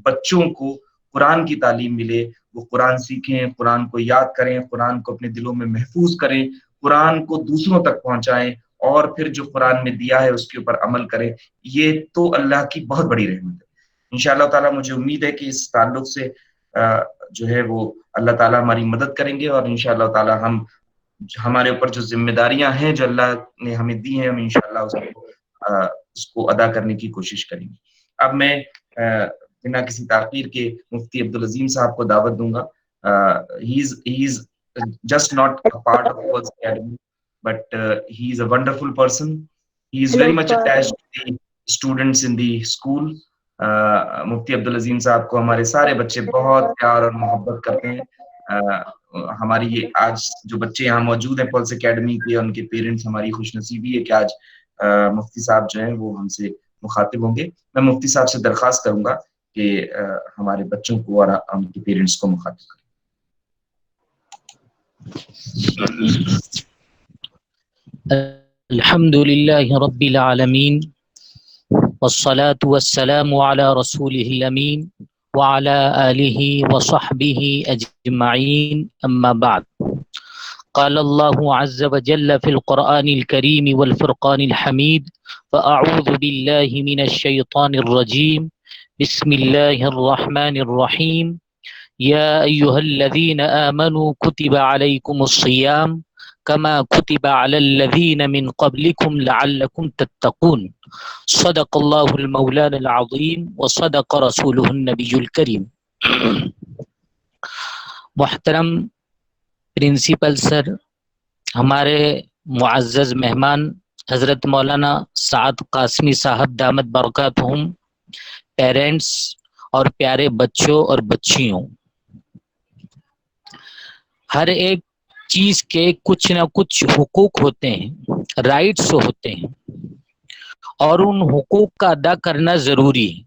بچوں کو قرآن کی تعلیم ملے، وہ قرآن سیکھیں، قرآن کو یاد کریں، قرآن کو اپنے دلوں میں محفوظ کریں، قرآن کو دوسروں تک پہنچائیں، اور پھر جو قرآن میں دیا ہے اس کے اوپر عمل کریں. یہ تو اللہ کی بہت بڑی رحمت ہے. انشاءاللہ تعالیٰ مجھے امید ہے کہ اس تعلق سے جو ہے وہ اللہ تعالیٰ ہماری مدد کریں گے، اور انشاءاللہ تعالیٰ ہمارے اوپر جو ذمہ داریاں ہیں جو اللہ نے ہمیں دی ہیں، ہم انشاءاللہ اس کو ادا کرنے کی کوشش کریں گے. اب میں بنا کسی تاخیر کے مفتی عبدالعظیم صاحب کو دعوت دوں گا. he is just not a part of Pulse Academy, but he is a wonderful person. He is very much attached to the students in the school. مفتی عبدالعظیم صاحب کو ہمارے سارے بچے بہت پیار اور محبت کرتے ہیں. ہماری یہ آج جو بچے یہاں موجود ہیں پلس اکیڈمی کے، ان کے پیرنٹس، ہماری خوش نصیبی ہے کہ آج مفتی صاحب جو ہیں وہ ہم سے مخاطب ہوں گے. میں مفتی صاحب سے درخواست کروں گا کہ ہمارے بچوں کو اور ان کے پیرنٹس کو مخاطب کریں. الحمد لله رب العالمين والصلاة والسلام على رسوله الأمين وعلى آله وصحبه أجمعين، أما بعد. قال الله عز وجل في القرآن الكريم والفرقان الحميد: فأعوذ بالله من الشيطان الرجيم، بسم الله الرحمن الرحيم، يا أيها الذين آمنوا كتب عليكم الصيام كما كتب على الذين من قبلكم لعلكم تتقون. صدق الله المولانا العظيم وصدق رسوله النبي الكريم. محترم پرنسپل سر، ہمارے معزز مہمان حضرت مولانا سعد قاسمی صاحب دامت برکاتہم، پیرنٹس اور پیارے بچوں اور بچیوں، ہر ایک چیز کے کچھ نہ کچھ حقوق ہوتے ہیں، رائٹس ہوتے ہیں، اور ان حقوق کا ادا کرنا ضروری ہے.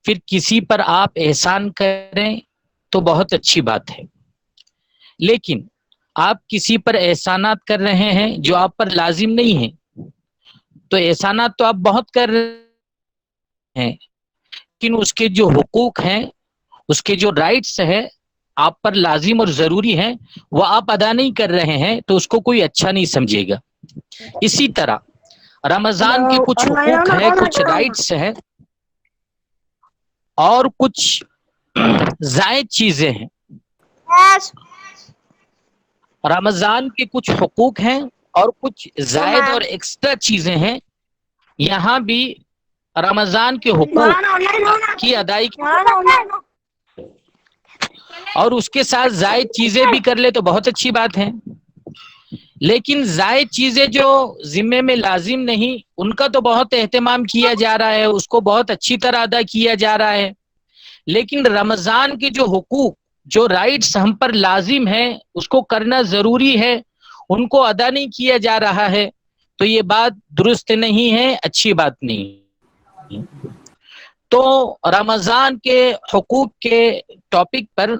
پھر کسی پر آپ احسان کریں تو بہت اچھی بات ہے، لیکن آپ کسی پر احسانات کر رہے ہیں جو آپ پر لازم نہیں ہیں، تو احسانات تو آپ بہت کر رہے ہیں، لیکن اس کے جو حقوق ہیں، اس کے جو رائٹس ہیں آپ پر لازم اور ضروری ہیں، وہ آپ ادا نہیں کر رہے ہیں، تو اس کو کوئی اچھا نہیں سمجھے گا. اسی طرح رمضان کے کچھ حقوق ہیں، کچھ رائٹس ہیں، اور کچھ زائد چیزیں ہیں. رمضان کے کچھ حقوق ہیں اور کچھ زائد اور ایکسٹرا چیزیں ہیں. یہاں بھی رمضان کے حقوق کی ادائیگی اور اس کے ساتھ زائد چیزیں بھی کر لے تو بہت اچھی بات ہے، لیکن زائد چیزیں جو ذمے میں لازم نہیں، ان کا تو بہت اہتمام کیا جا رہا ہے، اس کو بہت اچھی طرح ادا کیا جا رہا ہے. لیکن رمضان کے جو حقوق، جو رائٹس ہم پر لازم ہیں، اس کو کرنا ضروری ہے، ان کو ادا نہیں کیا جا رہا ہے، تو یہ بات درست نہیں ہے، اچھی بات نہیں. تو رمضان کے حقوق کے ٹاپک پر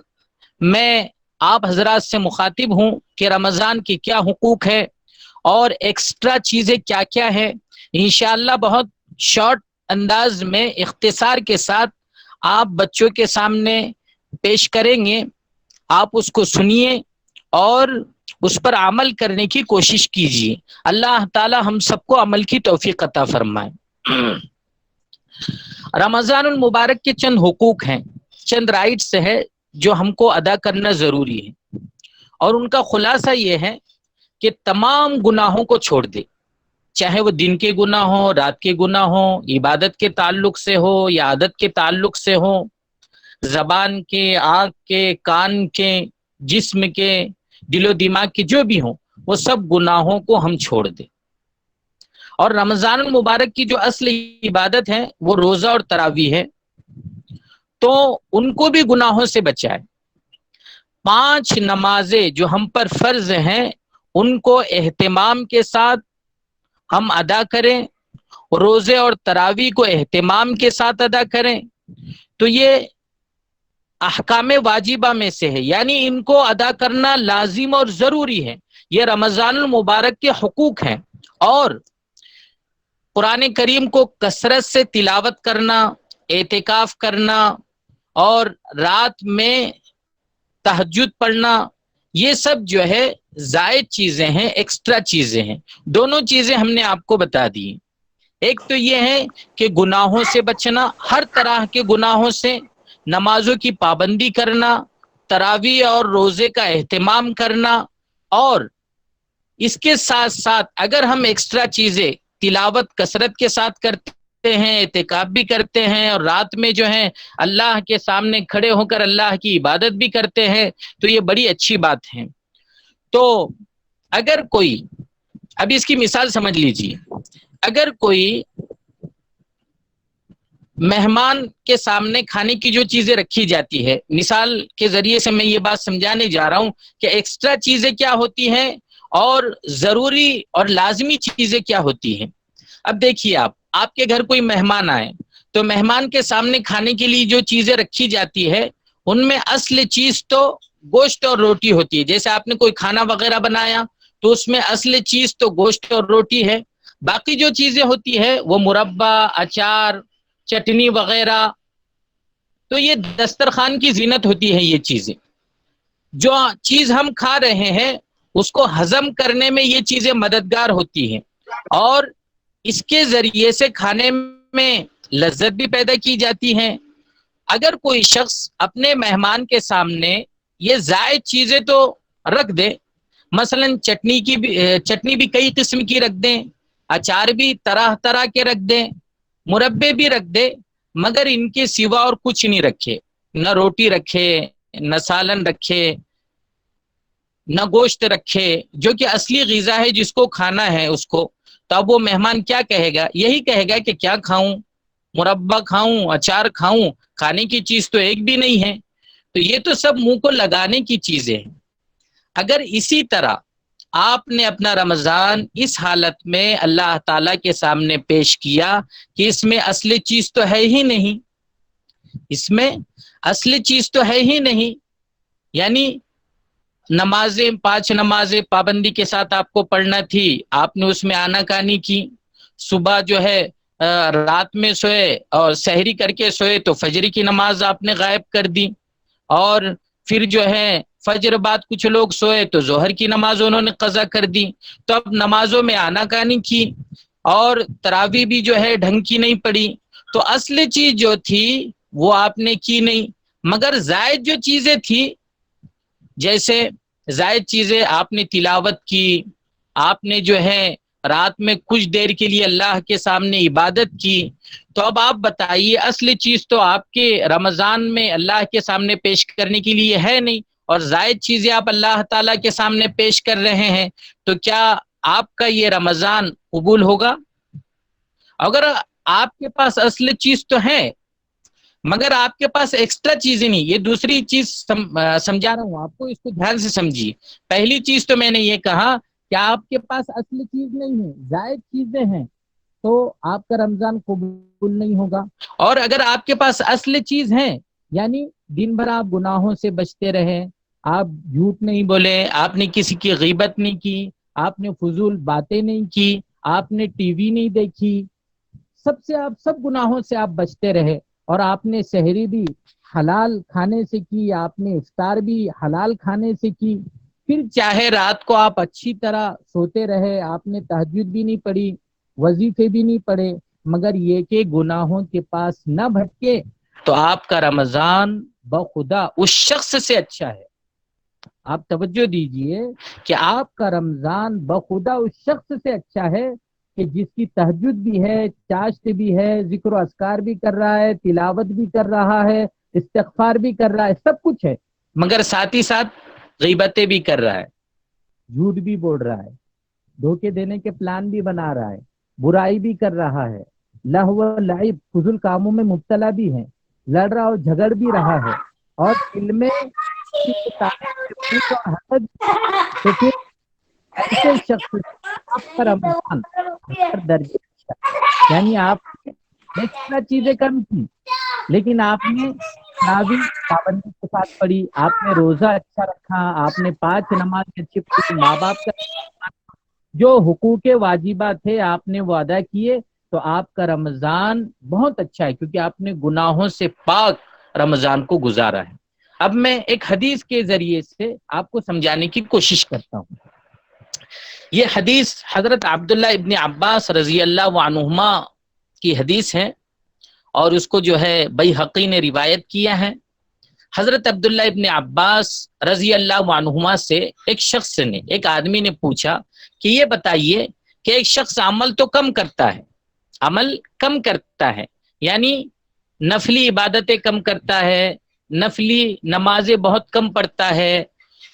میں آپ حضرات سے مخاطب ہوں کہ رمضان کے کیا حقوق ہے اور ایکسٹرا چیزیں کیا کیا ہے. انشاءاللہ بہت شارٹ انداز میں اختصار کے ساتھ آپ بچوں کے سامنے پیش کریں گے. آپ اس کو سنیے اور اس پر عمل کرنے کی کوشش کیجیے. اللہ تعالی ہم سب کو عمل کی توفیق عطا فرمائے. رمضان المبارک کے چند حقوق ہیں، چند رائٹس ہے جو ہم کو ادا کرنا ضروری ہے، اور ان کا خلاصہ یہ ہے کہ تمام گناہوں کو چھوڑ دے، چاہے وہ دن کے گناہ ہوں، رات کے گناہ ہوں، عبادت کے تعلق سے ہو یا عادت کے تعلق سے ہو، زبان کے، آنکھ کے، کان کے، جسم کے، دل و دماغ کے، جو بھی ہوں، وہ سب گناہوں کو ہم چھوڑ دیں. اور رمضان المبارک کی جو اصل عبادت ہے وہ روزہ اور تراویح ہے، تو ان کو بھی گناہوں سے بچائے. 5 نمازیں جو ہم پر فرض ہیں ان کو اہتمام کے ساتھ ہم ادا کریں، روزے اور تراویح کو اہتمام کے ساتھ ادا کریں، تو یہ احکام واجبہ میں سے ہے، یعنی ان کو ادا کرنا لازم اور ضروری ہے. یہ رمضان المبارک کے حقوق ہیں. اور قرآن کریم کو کثرت سے تلاوت کرنا، اعتکاف کرنا اور رات میں تہجد پڑھنا، یہ سب جو ہے زائد چیزیں ہیں، ایکسٹرا چیزیں ہیں. دونوں چیزیں ہم نے آپ کو بتا دی. ایک تو یہ ہے کہ گناہوں سے بچنا، ہر طرح کے گناہوں سے، نمازوں کی پابندی کرنا، تراویح اور روزے کا اہتمام کرنا، اور اس کے ساتھ ساتھ اگر ہم ایکسٹرا چیزیں تلاوت کثرت کے ساتھ کرتے ہیں، اعتکاف بھی کرتے ہیں، اور رات میں جو ہے اللہ کے سامنے کھڑے ہو کر اللہ کی عبادت بھی کرتے ہیں، تو یہ بڑی اچھی بات ہے. تو اگر کوئی، ابھی اس کی مثال سمجھ لیجیے، اگر کوئی مہمان کے سامنے کھانے کی جو چیزیں رکھی جاتی ہے، مثال کے ذریعے سے میں یہ بات سمجھانے جا رہا ہوں کہ ایکسٹرا چیزیں کیا ہوتی ہیں اور ضروری اور لازمی چیزیں کیا ہوتی ہیں. اب دیکھیے، آپ کے گھر کوئی مہمان آئے تو مہمان کے سامنے کھانے کے لیے جو چیزیں رکھی جاتی ہے ان میں اصل چیز تو گوشت اور روٹی ہوتی ہے. جیسے آپ نے کوئی کھانا وغیرہ بنایا تو اس میں اصل چیز تو گوشت اور روٹی ہے، باقی جو چیزیں ہوتی ہے وہ مربع، اچار، چٹنی وغیرہ، تو یہ دسترخوان کی زینت ہوتی ہے. یہ چیزیں، جو چیز ہم کھا رہے ہیں اس کو ہضم کرنے میں یہ چیزیں مددگار ہوتی ہیں، اور اس کے ذریعے سے کھانے میں لذت بھی پیدا کی جاتی ہے. اگر کوئی شخص اپنے مہمان کے سامنے یہ زائد چیزیں تو رکھ دے، مثلا چٹنی بھی کئی قسم کی رکھ دیں، اچار بھی طرح طرح کے رکھ دیں، مربے بھی رکھ دے، مگر ان کے سوا اور کچھ نہیں رکھے، نہ روٹی رکھے، نہ سالن رکھے، نہ گوشت رکھے، جو کہ اصلی غذا ہے جس کو کھانا ہے اس کو، تو اب وہ مہمان کیا کہے گا؟ یہی کہے گا کہ کیا کھاؤں، مربع کھاؤں، اچار کھاؤں، کھانے کی چیز تو ایک بھی نہیں ہے. تو یہ تو سب منہ کو لگانے کی چیزیں ہیں. اگر اسی طرح آپ نے اپنا رمضان اس حالت میں اللہ تعالیٰ کے سامنے پیش کیا کہ اس میں اصل چیز تو ہے ہی نہیں، اس میں اصل چیز تو ہے ہی نہیں، یعنی نمازیں 5 نمازیں پابندی کے ساتھ آپ کو پڑھنا تھی، آپ نے اس میں آناکانی کی، صبح جو ہے رات میں سوئے اور سحری کر کے سوئے تو فجر کی نماز آپ نے غائب کر دی، اور پھر جو ہے فجر بعد کچھ لوگ سوئے تو ظہر کی نماز انہوں نے قضا کر دی، تو اب نمازوں میں آناکانی کی، اور تراویح بھی جو ہے ڈھنگ کی نہیں پڑی، تو اصل چیز جو تھی وہ آپ نے کی نہیں. مگر زائد جو چیزیں تھی، جیسے زائد چیزیں آپ نے تلاوت کی، آپ نے جو ہے رات میں کچھ دیر کے لیے اللہ کے سامنے عبادت کی، تو اب آپ بتائیے اصل چیز تو آپ کے رمضان میں اللہ کے سامنے پیش کرنے کے لیے ہے نہیں، اور زائد چیزیں آپ اللہ تعالیٰ کے سامنے پیش کر رہے ہیں، تو کیا آپ کا یہ رمضان قبول ہوگا؟ اگر آپ کے پاس اصل چیز تو ہے مگر آپ کے پاس ایکسٹرا چیزیں نہیں، یہ دوسری چیز سمجھا رہا ہوں آپ کو، اس کو دھیان سے سمجھیے. پہلی چیز تو میں نے یہ کہا کہ آپ کے پاس اصل چیز نہیں ہے، زائد چیزیں ہیں، تو آپ کا رمضان قبول نہیں ہوگا. اور اگر آپ کے پاس اصل چیز ہے، یعنی دن بھر آپ گناہوں سے بچتے رہے، آپ جھوٹ نہیں بولے، آپ نے کسی کی غیبت نہیں کی، آپ نے فضول باتیں نہیں کی، آپ نے ٹی وی نہیں دیکھی، آپ سب گناہوں سے آپ بچتے رہے، اور آپ نے سحری بھی حلال کھانے سے کی، آپ نے افطار بھی حلال کھانے سے کی، پھر چاہے رات کو آپ اچھی طرح سوتے رہے، آپ نے تہجد بھی نہیں پڑھی، وظیفے بھی نہیں پڑھے، مگر یہ کہ گناہوں کے پاس نہ بھٹکے، تو آپ کا رمضان بخدا اس شخص سے اچھا ہے۔ آپ توجہ دیجئے کہ آپ کا رمضان بخدا اس شخص سے اچھا ہے کہ جس کی تہجد بھی ہے، چاشت بھی ہے، ذکر و اذکار بھی کر رہا ہے، تلاوت بھی کر رہا ہے، استغفار بھی کر رہا ہے، سب کچھ ہے، مگر ساتھ ہی ساتھ غیبتیں بھی کر رہا ہے، جھوٹ بھی بول رہا ہے، دھوکے دینے کے پلان بھی بنا رہا ہے، برائی بھی کر رہا ہے، لہو و لعب فضول کاموں میں مبتلا بھی ہے، لڑ رہا اور جھگڑ بھی رہا ہے، اور دل میں کسی کے تعلق سے بغض اور حسد، تو پھر ایسے شخص آپ کا رمضان 10 درجے اچھا ہے۔ یعنی آپ نے 10 چیزیں کم کی، لیکن آپ نے تراویح پابندی کے ساتھ پڑھی، آپ نے روزہ اچھا رکھا، آپ نے 5 نماز اچھی پڑھی، ماں باپ کا جو حقوق واجبات تھے آپ نے وہ ادا کیے، تو آپ کا رمضان بہت اچھا ہے، کیونکہ آپ نے گناہوں سے پاک رمضان کو گزارا ہے۔ اب میں ایک حدیث کے ذریعے سے آپ کو سمجھانے کی کوشش کرتا ہوں۔ یہ حدیث حضرت عبداللہ ابن عباس رضی اللہ عنہما کی حدیث ہے، اور اس کو جو ہے بیہقی نے روایت کیا ہے۔ حضرت عبداللہ ابن عباس رضی اللہ عنہما سے ایک شخص نے، ایک آدمی نے پوچھا کہ یہ بتائیے کہ ایک شخص عمل تو کم کرتا ہے، عمل کم کرتا ہے، یعنی نفلی عبادتیں کم کرتا ہے، نفلی نمازیں بہت کم پڑھتا ہے،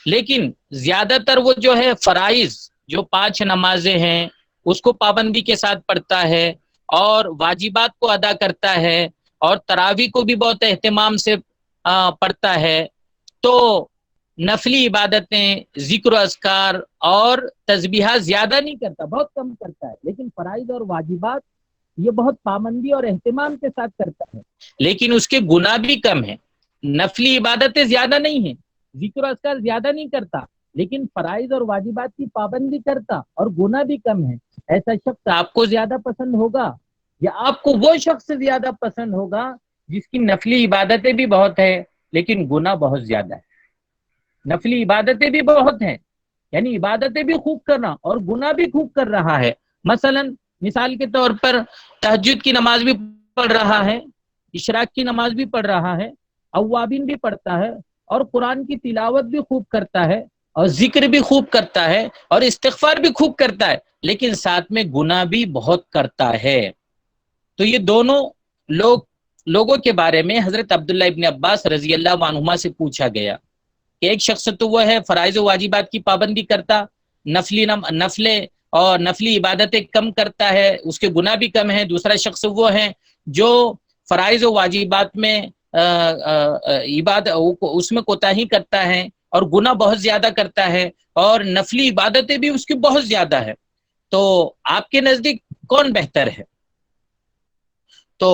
لیکن زیادہ تر وہ جو ہے فرائض، جو 5 نمازیں ہیں اس کو پابندی کے ساتھ پڑھتا ہے، اور واجبات کو ادا کرتا ہے، اور تراویح کو بھی بہت اہتمام سے پڑھتا ہے، تو نفلی عبادتیں، ذکر و اذکار اور تسبیحات زیادہ نہیں کرتا، بہت کم کرتا ہے، لیکن فرائض اور واجبات یہ بہت پابندی اور اہتمام کے ساتھ کرتا ہے، لیکن اس کے گناہ بھی کم ہیں۔ نفلی عبادتیں زیادہ نہیں ہیں، ذکر و اذکار زیادہ نہیں کرتا، لیکن فرائض اور واجبات کی پابندی کرتا اور گناہ بھی کم ہے۔ ایسا شخص آپ کو زیادہ پسند ہوگا، یا آپ کو وہ شخص زیادہ پسند ہوگا جس کی نفلی عبادتیں بھی بہت ہیں لیکن گناہ بہت زیادہ ہے؟ نفلی عبادتیں بھی بہت ہیں، یعنی عبادتیں بھی خوب کرنا اور گناہ بھی خوب کر رہا ہے۔ مثال کے طور پر تہجد کی نماز بھی پڑھ رہا ہے، اشراق کی نماز بھی پڑھ رہا ہے، اوابین بھی پڑھتا ہے، اور قرآن کی تلاوت بھی خوب کرتا ہے، اور ذکر بھی خوب کرتا ہے، اور استغفار بھی خوب کرتا ہے، لیکن ساتھ میں گناہ بھی بہت کرتا ہے۔ تو یہ دونوں لوگوں کے بارے میں حضرت عبداللہ ابن عباس رضی اللہ عنہما سے پوچھا گیا کہ ایک شخص تو وہ ہے فرائض و واجبات کی پابندی کرتا، نفلے اور نفلی عبادتیں کم کرتا ہے، اس کے گناہ بھی کم ہیں۔ دوسرا شخص وہ ہے جو فرائض و واجبات میں اس میں کوتاہی کرتا ہے اور گناہ بہت زیادہ کرتا ہے، اور نفلی عبادتیں بھی اس کی بہت زیادہ ہے۔ تو آپ کے نزدیک کون بہتر ہے؟ تو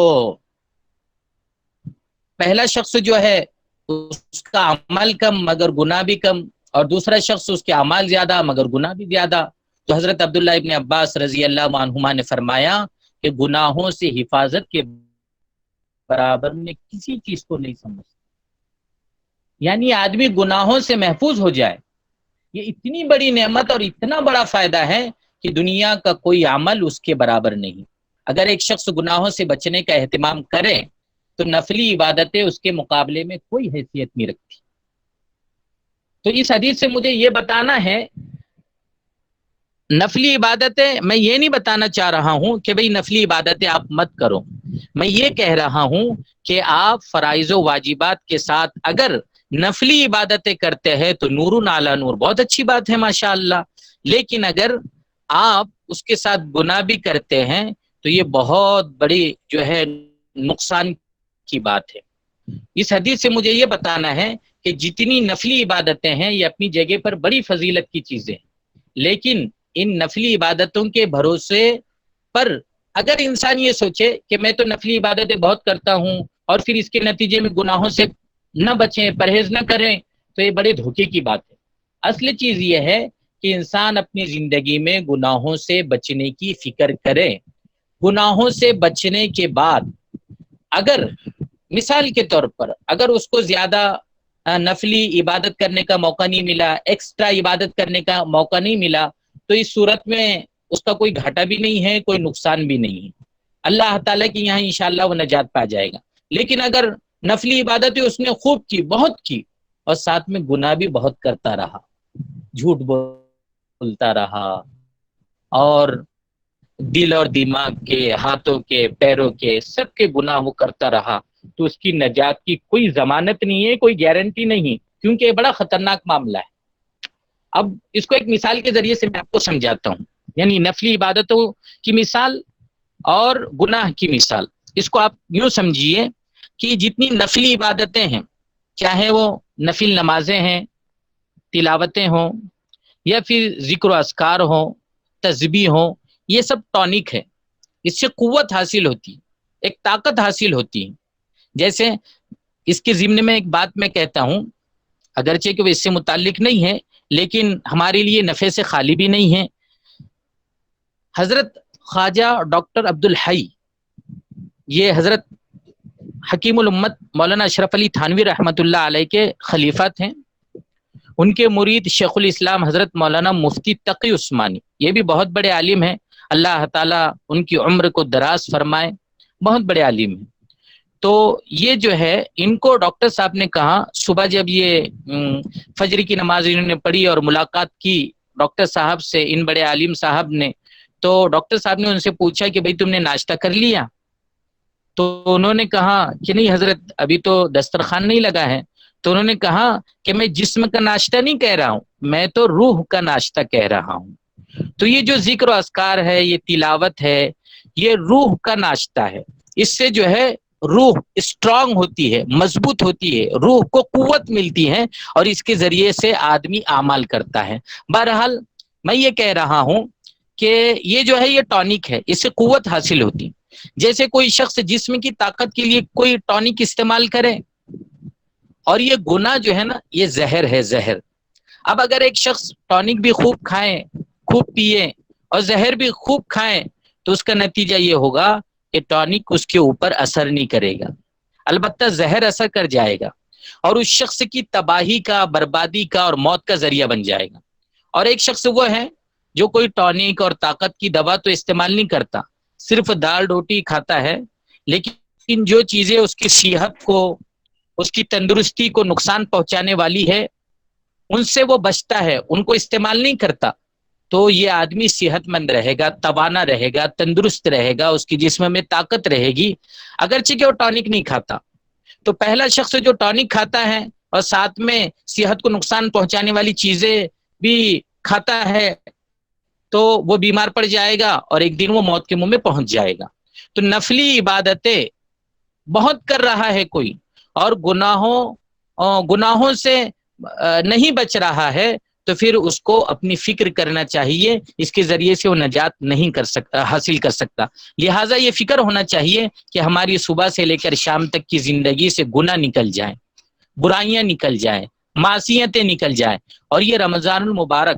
پہلا شخص جو ہے اس کا عمل کم مگر گناہ بھی کم، اور دوسرا شخص اس کے اعمال زیادہ مگر گناہ بھی زیادہ۔ تو حضرت عبداللہ ابن عباس رضی اللہ عنہما نے فرمایا کہ گناہوں سے حفاظت کے برابر میں کسی چیز کو نہیں سمجھتا، یعنی آدمی گناہوں سے محفوظ ہو جائے، یہ اتنی بڑی نعمت اور اتنا بڑا فائدہ ہے کہ دنیا کا کوئی عمل اس کے برابر نہیں۔ اگر ایک شخص گناہوں سے بچنے کا اہتمام کرے تو نفلی عبادتیں اس کے مقابلے میں کوئی حیثیت نہیں رکھتی۔ تو اس حدیث سے مجھے یہ بتانا ہے، نفلی عبادتیں، میں یہ نہیں بتانا چاہ رہا ہوں کہ بھئی نفلی عبادتیں آپ مت کرو، میں یہ کہہ رہا ہوں کہ آپ فرائض و واجبات کے ساتھ اگر نفلی عبادتیں کرتے ہیں تو نور علی نور، بہت اچھی بات ہے ماشاءاللہ، لیکن اگر آپ اس کے ساتھ گناہ بھی کرتے ہیں تو یہ بہت بڑی جو ہے نقصان کی بات ہے۔ اس حدیث سے مجھے یہ بتانا ہے کہ جتنی نفلی عبادتیں ہیں یہ اپنی جگہ پر بڑی فضیلت کی چیزیں ہیں، لیکن ان نفلی عبادتوں کے بھروسے پر اگر انسان یہ سوچے کہ میں تو نفلی عبادتیں بہت کرتا ہوں اور پھر اس کے نتیجے میں گناہوں سے نہ بچیں، پرہیز نہ کریں، تو یہ بڑے دھوکے کی بات ہے۔ اصل چیز یہ ہے کہ انسان اپنی زندگی میں گناہوں سے بچنے کی فکر کرے۔ گناہوں سے بچنے کے بعد اگر مثال کے طور پر اگر اس کو زیادہ نفلی عبادت کرنے کا موقع نہیں ملا، ایکسٹرا عبادت کرنے کا موقع نہیں ملا، تو اس صورت میں اس کا کوئی گھاٹا بھی نہیں ہے، کوئی نقصان بھی نہیں ہے، اللہ تعالیٰ کی یہاں انشاءاللہ وہ نجات پا جائے گا۔ لیکن اگر نفلی عبادت اس نے خوب کی، بہت کی، اور ساتھ میں گناہ بھی بہت کرتا رہا، جھوٹ بولتا رہا، اور دل اور دماغ کے، ہاتھوں کے، پیروں کے، سب کے گناہ وہ کرتا رہا، تو اس کی نجات کی کوئی ضمانت نہیں ہے، کوئی گارنٹی نہیں، کیونکہ یہ بڑا خطرناک معاملہ ہے۔ اب اس کو ایک مثال کے ذریعے سے میں آپ کو سمجھاتا ہوں، یعنی نفلی عبادتوں کی مثال اور گناہ کی مثال۔ اس کو آپ یوں سمجھیے کہ جتنی نفلی عبادتیں ہیں، چاہے وہ نفل نمازیں ہیں، تلاوتیں ہوں، یا پھر ذکر و اذکار ہوں، تسبیح ہوں، یہ سب ٹونک ہے، اس سے قوت حاصل ہوتی ہے، ایک طاقت حاصل ہوتی ہے۔ جیسے اس کے ضمن میں ایک بات میں کہتا ہوں، اگرچہ کہ وہ اس سے متعلق نہیں ہے لیکن ہمارے لیے نفع سے خالی بھی نہیں ہے۔ حضرت خواجہ ڈاکٹر عبدالحی، یہ حضرت حکیم الامت مولانا اشرف علی تھانوی رحمۃ اللہ علیہ کے خلیفہ تھے، ان کے مرید شیخ الاسلام حضرت مولانا مفتی تقی عثمانی، یہ بھی بہت بڑے عالم ہیں، اللہ تعالیٰ ان کی عمر کو دراز فرمائے، بہت بڑے عالم ہیں۔ تو یہ جو ہے، ان کو ڈاکٹر صاحب نے کہا، صبح جب یہ فجر کی نماز انہوں نے پڑھی اور ملاقات کی ڈاکٹر صاحب سے، ان بڑے عالم صاحب نے، تو ڈاکٹر صاحب نے ان سے پوچھا کہ بھئی تم نے ناشتہ کر لیا؟ تو انہوں نے کہا کہ نہیں حضرت، ابھی تو دسترخوان نہیں لگا ہے۔ تو انہوں نے کہا کہ میں جسم کا ناشتہ نہیں کہہ رہا ہوں، میں تو روح کا ناشتہ کہہ رہا ہوں۔ تو یہ جو ذکر و اذکار ہے، یہ تلاوت ہے، یہ روح کا ناشتہ ہے، اس سے جو ہے روح اسٹرانگ ہوتی ہے، مضبوط ہوتی ہے، روح کو قوت ملتی ہے، اور اس کے ذریعے سے آدمی اعمال کرتا ہے۔ بہرحال میں یہ کہہ رہا ہوں کہ یہ جو ہے، یہ ٹونک ہے، اس سے قوت حاصل ہوتی ہے۔ جیسے کوئی شخص جسم کی طاقت کے لیے کوئی ٹونک استعمال کرے، اور یہ گناہ جو ہے نا، یہ زہر ہے، زہر۔ اب اگر ایک شخص ٹونک بھی خوب کھائے، خوب پیے، اور زہر بھی خوب کھائے، تو اس کا نتیجہ یہ ہوگا کہ ٹونک اس کے اوپر اثر نہیں کرے گا، البتہ زہر اثر کر جائے گا، اور اس شخص کی تباہی کا، بربادی کا اور موت کا ذریعہ بن جائے گا۔ اور ایک شخص وہ ہے جو کوئی ٹونک اور طاقت کی دوا تو استعمال نہیں کرتا، صرف دال روٹی کھاتا ہے، لیکن جو چیزیں اس کی صحت کو، اس کی تندرستی کو نقصان پہنچانے والی ہے، ان سے وہ بچتا ہے، ان کو استعمال نہیں کرتا، تو یہ آدمی صحت مند رہے گا، توانا رہے گا، تندرست رہے گا، اس کی جسم میں طاقت رہے گی، اگرچہ کہ وہ ٹونک نہیں کھاتا۔ تو پہلا شخص جو ٹونک کھاتا ہے اور ساتھ میں صحت کو نقصان پہنچانے والی چیزیں بھی کھاتا ہے، تو وہ بیمار پڑ جائے گا، اور ایک دن وہ موت کے منہ میں پہنچ جائے گا۔ تو نفلی عبادتیں بہت کر رہا ہے کوئی، اور گناہوں سے نہیں بچ رہا ہے، تو پھر اس کو اپنی فکر کرنا چاہیے، اس کے ذریعے سے وہ نجات نہیں کر سکتا، حاصل کر سکتا۔ لہٰذا یہ فکر ہونا چاہیے کہ ہماری صبح سے لے کر شام تک کی زندگی سے گناہ نکل جائیں، برائیاں نکل جائیں، معصیتیں نکل جائیں۔ اور یہ رمضان المبارک،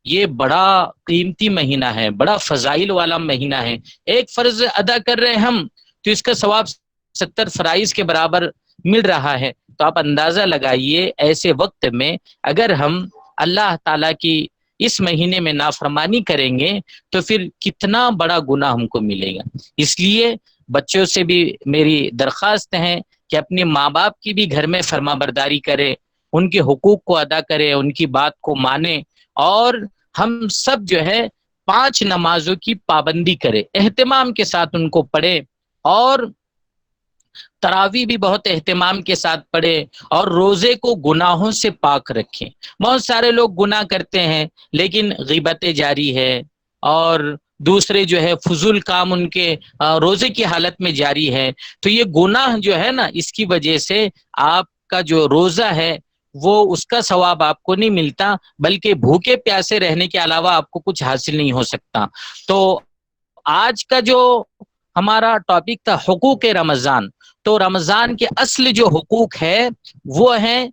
یہ بڑا قیمتی مہینہ ہے، بڑا فضائل والا مہینہ ہے۔ ایک فرض ادا کر رہے ہم تو اس کا ثواب 70 فرائض کے برابر مل رہا ہے۔ تو آپ اندازہ لگائیے، ایسے وقت میں اگر ہم اللہ تعالیٰ کی اس مہینے میں نافرمانی کریں گے تو پھر کتنا بڑا گناہ ہم کو ملے گا۔ اس لیے بچوں سے بھی میری درخواست ہے کہ اپنے ماں باپ کی بھی گھر میں فرما برداری کرے، ان کے حقوق کو ادا کرے، ان کی بات کو مانے، اور ہم سب جو ہے 5 نمازوں کی پابندی کرے، اہتمام کے ساتھ ان کو پڑھے، اور تراویح بھی بہت اہتمام کے ساتھ پڑھے، اور روزے کو گناہوں سے پاک رکھیں۔ بہت سارے لوگ گناہ کرتے ہیں، لیکن غیبتیں جاری ہے، اور دوسرے جو ہے فضول کام ان کے روزے کی حالت میں جاری ہے۔ تو یہ گناہ جو ہے نا، اس کی وجہ سے آپ کا جو روزہ ہے وہ اس کا ثواب آپ کو نہیں ملتا، بلکہ بھوکے پیاسے رہنے کے علاوہ آپ کو کچھ حاصل نہیں ہو سکتا۔ تو آج کا جو ہمارا ٹاپک تھا حقوق رمضان، تو رمضان کے اصل جو حقوق ہے وہ ہیں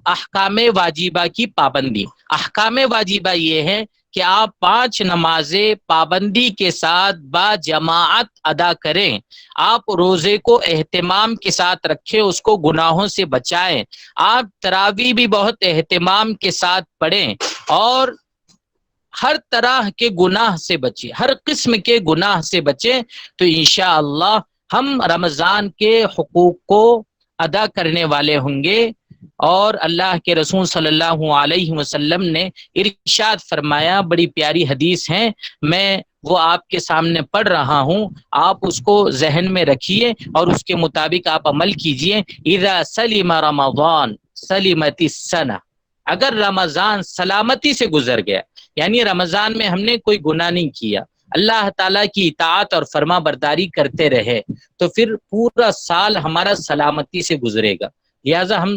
احکام واجبہ کی پابندی۔ احکام واجبہ یہ ہے کہ کہ آپ 5 نمازیں پابندی کے ساتھ با جماعت ادا کریں، آپ روزے کو اہتمام کے ساتھ رکھیں، اس کو گناہوں سے بچائیں، آپ تراویح بھی بہت اہتمام کے ساتھ پڑھیں، اور ہر طرح کے گناہ سے بچیں، ہر قسم کے گناہ سے بچیں، تو انشاءاللہ ہم رمضان کے حقوق کو ادا کرنے والے ہوں گے۔ اور اللہ کے رسول صلی اللہ علیہ وسلم نے ارشاد فرمایا، بڑی پیاری حدیث ہے، میں وہ آپ کے سامنے پڑھ رہا ہوں، آپ اس کو ذہن میں رکھیے اور اس کے مطابق آپ عمل کیجئے۔ اذا سلم رمضان سلمت السنہ، اگر رمضان سلامتی سے گزر گیا، یعنی رمضان میں ہم نے کوئی گناہ نہیں کیا، اللہ تعالیٰ کی اطاعت اور فرما برداری کرتے رہے، تو پھر پورا سال ہمارا سلامتی سے گزرے گا۔ لہٰذا ہم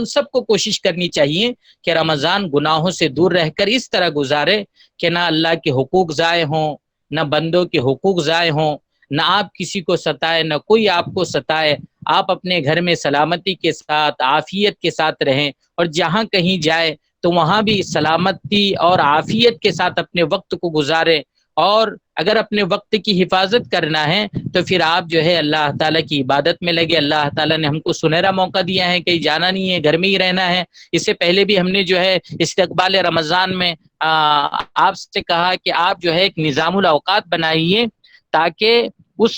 سب کو کوشش کرنی چاہیے کہ رمضان گناہوں سے دور رہ کر اس طرح گزارے کہ نہ اللہ کے حقوق ضائع ہوں، نہ بندوں کے حقوق ضائع ہوں، نہ آپ کسی کو ستائے، نہ کوئی آپ کو ستائے، آپ اپنے گھر میں سلامتی کے ساتھ عافیت کے ساتھ رہیں، اور جہاں کہیں جائے تو وہاں بھی سلامتی اور عافیت کے ساتھ اپنے وقت کو گزارے۔ اور اگر اپنے وقت کی حفاظت کرنا ہے تو پھر آپ جو ہے اللہ تعالیٰ کی عبادت میں لگے۔ اللہ تعالیٰ نے ہم کو سنہرا موقع دیا ہے، کہیں جانا نہیں ہے، گھر میں ہی رہنا ہے۔ اس سے پہلے بھی ہم نے جو ہے استقبال رمضان میں آپ سے کہا کہ آپ جو ہے ایک نظام الاوقات بنائیے، تاکہ اس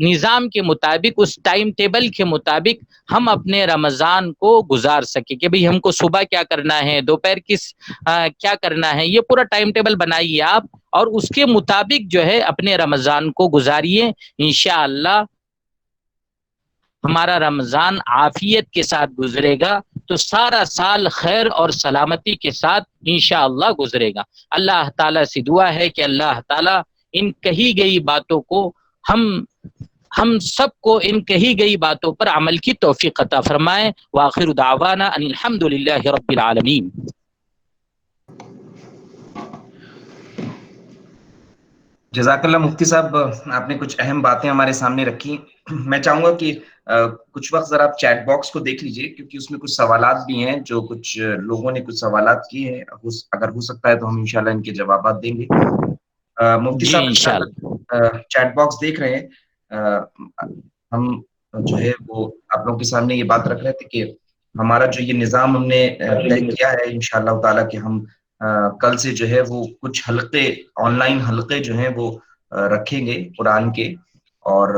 نظام کے مطابق، اس ٹائم ٹیبل کے مطابق ہم اپنے رمضان کو گزار سکیں، کہ بھئی ہم کو صبح کیا کرنا ہے، دوپہر کیا کرنا ہے، یہ پورا ٹائم ٹیبل بنائیے آپ، اور اس کے مطابق جو ہے اپنے رمضان کو گزاریے۔ انشاءاللہ ہمارا رمضان عافیت کے ساتھ گزرے گا تو سارا سال خیر اور سلامتی کے ساتھ انشاءاللہ گزرے گا۔ اللہ تعالیٰ سے دعا ہے کہ اللہ تعالیٰ ان کہی گئی باتوں کو ہم سب کو ان کہی گئی باتوں پر عمل کی توفیق عطا فرمائے۔ وآخر دعوانا ان الحمدللہ رب العالمین۔ جزاک اللہ مفتی صاحب، آپ نے کچھ اہم باتیں ہمارے سامنے رکھی۔ میں چاہوں گا کہ کچھ وقت ذرا آپ چیٹ باکس کو دیکھ لیجئے، کیونکہ اس میں کچھ سوالات بھی ہیں، جو کچھ لوگوں نے کچھ سوالات کیے ہیں، اگر ہو سکتا ہے تو ہم انشاءاللہ ان کے جوابات دیں گے۔ مفتی جی صاحب انشاءاللہ چیٹ باکس دیکھ رہے ہیں، ہم جو ہے وہ آپ لوگوں کے سامنے یہ بات رکھ رہے تھے کہ ہمارا جو یہ نظام ہم نے طے کیا ہے انشاءاللہ تعالیٰ کہ ہم کل سے جو ہے وہ کچھ حلقے، آن لائن حلقے جو ہیں وہ رکھیں گے قرآن کے، اور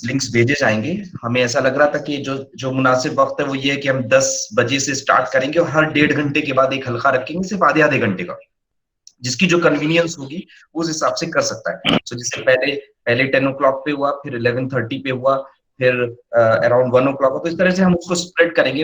لنکس بھیجے جائیں گے۔ ہمیں ایسا لگ رہا تھا کہ جو مناسب وقت ہے وہ یہ ہے کہ ہم 10 بجے سے سٹارٹ کریں گے، اور ہر 1.5 گھنٹے کے بعد ایک حلقہ رکھیں گے، صرف آدھے گھنٹے کا، جس کی جو کنوینئنس ہوگی اس حساب سے کر سکتا ہے۔ سو جس سے پہلے 10 o'clock پہ ہوا، پھر 11:30 پہ ہوا، پھر اراؤنڈ 1 o'clock ہوا، تو اس طرح سے ہم اس کو اسپریڈ کریں گے۔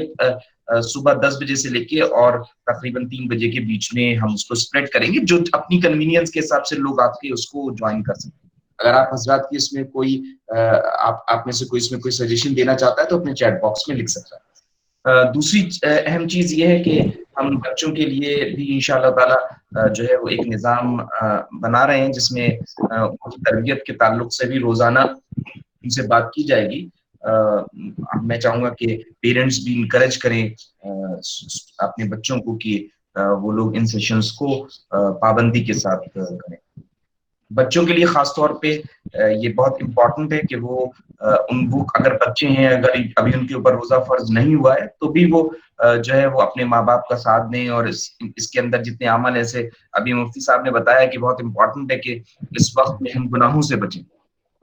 صبح 10 بجے سے لے کے اور تقریباً 3 بجے کے بیچ میں ہم اس کو اسپریڈ کریں گے، جو اپنی کنوینئنس کے حساب سے لوگ آپ کے اس کو جوائن کر سکتے ہیں۔ اگر آپ حضرات کی اس میں کوئی آپ میں سے کوئی اس میں کوئی سجیشن دینا چاہتا ہے تو اپنے چیٹ باکس میں لکھ سکتا ہے۔ دوسری اہم چیز یہ ہے کہ ہم بچوں کے لیے بھی انشاءاللہ تعالیٰ جو ہے وہ ایک نظام بنا رہے ہیں، جس میں ان کی تربیت کے تعلق سے بھی روزانہ ان سے بات کی جائے گی۔ میں چاہوں گا کہ پیرنٹس بھی انکریج کریں اپنے بچوں کو کہ وہ لوگ ان سیشنز کو پابندی کے ساتھ کریں۔ بچوں کے لیے خاص طور پہ یہ بہت امپورٹنٹ ہے کہ وہ اگر بچے ہیں، اگر ابھی ان کے اوپر روزہ فرض نہیں ہوا ہے تو بھی وہ جو ہے وہ اپنے ماں باپ کا ساتھ دیں، اور اس کے اندر جتنے عمل ایسے ابھی مفتی صاحب نے بتایا کہ بہت امپورٹنٹ ہے کہ اس وقت میں ہم گناہوں سے بچیں،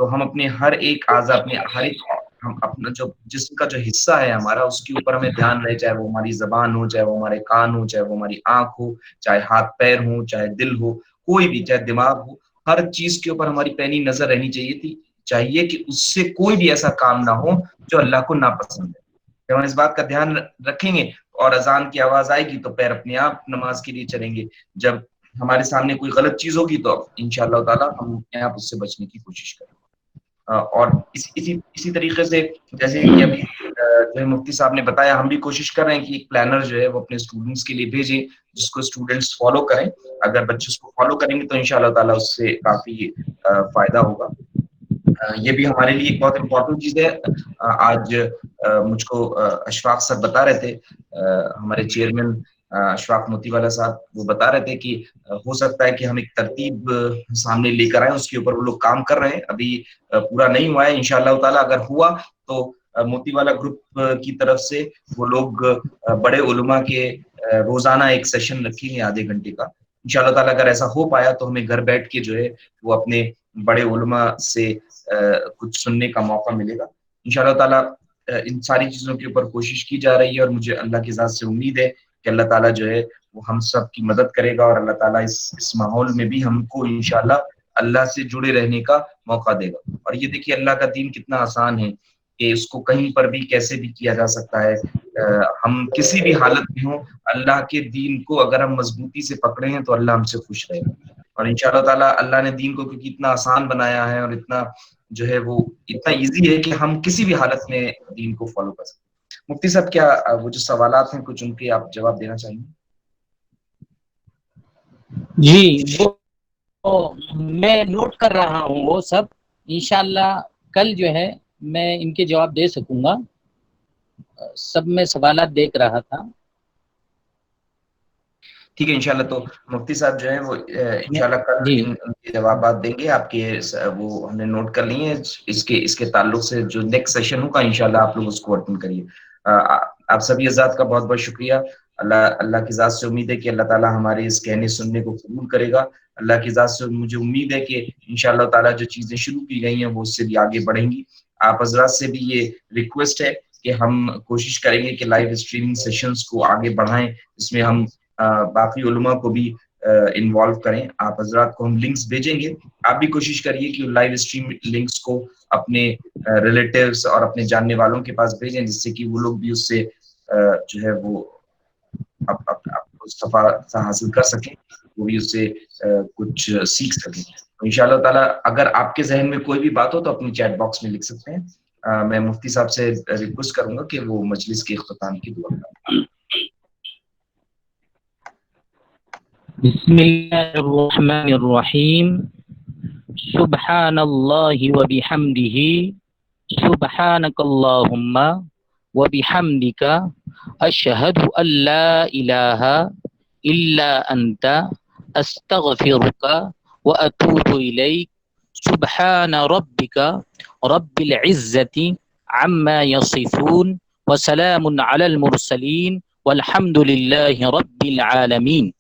تو ہم اپنے ہر ایک اعضاء، اپنے ہر ایک ہم اپنا جو جسم کا جو حصہ ہے ہمارا، اس کے اوپر ہمیں دھیان رہے، چاہے وہ ہماری زبان ہو، چاہے وہ ہمارے کان ہو، چاہے وہ ہماری آنکھ ہو، چاہے ہاتھ پیر ہو، چاہے دل ہو، کوئی بھی، چاہے دماغ ہو، ہر چیز کے اوپر ہماری پینی نظر رہنی چاہیے کہ اس سے کوئی بھی ایسا کام نہ ہو جو اللہ کو ناپسند ہے۔ جب ہم اس بات کا دھیان رکھیں گے اور اذان کی آواز آئے گی تو پیر اپنے آپ نماز کے لیے چلیں گے، جب ہمارے سامنے کوئی غلط چیز ہوگی تو انشاءاللہ تعالیٰ ہم اپنے آپ اس سے بچنے کی کوشش کریں گے۔ اور اسی طریقے سے جیسے کہ ابھی جو مفتی صاحب نے بتایا، ہم بھی کوشش کر رہے ہیں کہ ایک پلانر جو ہے وہ اپنے اسٹوڈنٹس کے لیے بھیجیں، جس کو اسٹوڈنٹس فالو کریں۔ اگر بچے اس کو فالو کریں گے تو انشاءاللہ تعالیٰ اس سے کافی فائدہ ہوگا۔ یہ بھی ہمارے لیے ایک بہت امپورٹنٹ چیز ہے۔ آج مجھ کو اشفاق سر بتا رہے تھے، ہمارے چیئرمین، اشفاق موتی والا صاحب وہ بتا رہے تھے کہ ہو سکتا ہے کہ ہم ایک ترتیب سامنے لے کر آئیں، اس کے اوپر وہ لوگ کام کر رہے ہیں، ابھی پورا نہیں ہوا ہے، انشاءاللہ تعالیٰ اگر ہوا تو موتی والا گروپ کی طرف سے وہ لوگ بڑے علماء کے روزانہ ایک سیشن رکھیں گے آدھے گھنٹے کا، انشاءاللہ تعالیٰ اگر ایسا ہو پایا تو ہمیں گھر بیٹھ کے جو ہے وہ اپنے بڑے علماء سے کچھ سننے کا موقع ملے گا انشاءاللہ تعالیٰ۔ ان ساری چیزوں کے اوپر کوشش کی جا رہی ہے، اور مجھے اللہ کی ذات سے امید ہے کہ اللہ تعالیٰ جو ہے وہ ہم سب کی مدد کرے گا، اور اللہ تعالیٰ اس ماحول میں بھی ہم کو انشاءاللہ اللہ سے جڑے رہنے کا موقع دے گا۔ اور یہ دیکھیے اللہ کا دین کتنا آسان ہے کہ اس کو کہیں پر بھی کیسے بھی کیا جا سکتا ہے، ہم کسی بھی حالت میں ہوں اللہ کے دین کو اگر ہم مضبوطی سے پکڑے ہیں تو اللہ ہم سے خوش رہے گا۔ اور انشاءاللہ تعالیٰ اللہ نے دین کو کیونکہ اتنا آسان بنایا ہے اور اتنا جو ہے وہ اتنا ایزی ہے کہ ہم کسی بھی حالت میں دین کو فالو کر سکتے ہیں۔ مفتی صاحب کیا وہ جو سوالات ہیں کچھ ان کے آپ جواب دینا چاہیں گے؟ جی وہ میں نوٹ کر رہا ہوں وہ سب، انشاءاللہ کل جو ہے میں ان کے جواب دے سکوں گا، سب میں سوالات دیکھ رہا تھا۔ ٹھیک ہے انشاءاللہ، تو مفتی صاحب جو ہیں وہ انشاءاللہ کل جی ان کے جوابات دیں گے آپ کے، وہ ہم نے نوٹ کر لی ہیں، اس کے تعلق سے جو نیکسٹ سیشن ہوگا انشاءاللہ آپ لوگ اس کو اٹینڈ کریے۔ آپ سبھی ذات کا بہت بہت شکریہ، اللہ کی ذات سے امید ہے کہ اللہ تعالیٰ ہمارے اس کہنے سننے کو قبول کرے گا۔ اللہ کی ذات سے مجھے امید ہے کہ انشاءاللہ تعالیٰ جو چیزیں شروع کی گئی ہیں وہ اس سے بھی آگے بڑھیں گی۔ آپ حضرات سے بھی یہ ریکویسٹ ہے کہ ہم کوشش کریں گے کہ لائیو اسٹریمنگ سیشنز کو آگے بڑھائیں، اس میں ہم باقی علماء کو بھی انوالو کریں۔ آپ حضرات کو ہم لنکس بھیجیں گے، آپ بھی کوشش کریے کہ لائیو اسٹریم لنکس کو اپنے ریلیٹیوز اور اپنے جاننے والوں کے پاس بھیجیں، جس سے کہ وہ لوگ بھی اس سے جو ہے وہ استفادہ حاصل کر سکیں، وہ بھی اس سے کچھ سیکھ سکیں۔ انشاءاللہ تعالیٰ اگر آپ کے ذہن میں کوئی بھی بات ہو تو اپنی چیٹ باکس میں لکھ سکتے ہیں۔ میں مفتی صاحب سے ریکویسٹ کروں گا کہ وہ مجلس کے اختتام کی دعا کریں۔ بسم اللہ الرحمن الرحیم، سبحان اللہ وبحمدہ، سبحانک اللہم وبحمدک، اشہد ان لا الہ الا انت، استغفرک واتوب الیک، سبحان ربک رب العزت عما یصفون، وسلام علی المرسلین، والحمد للہ رب العالمین۔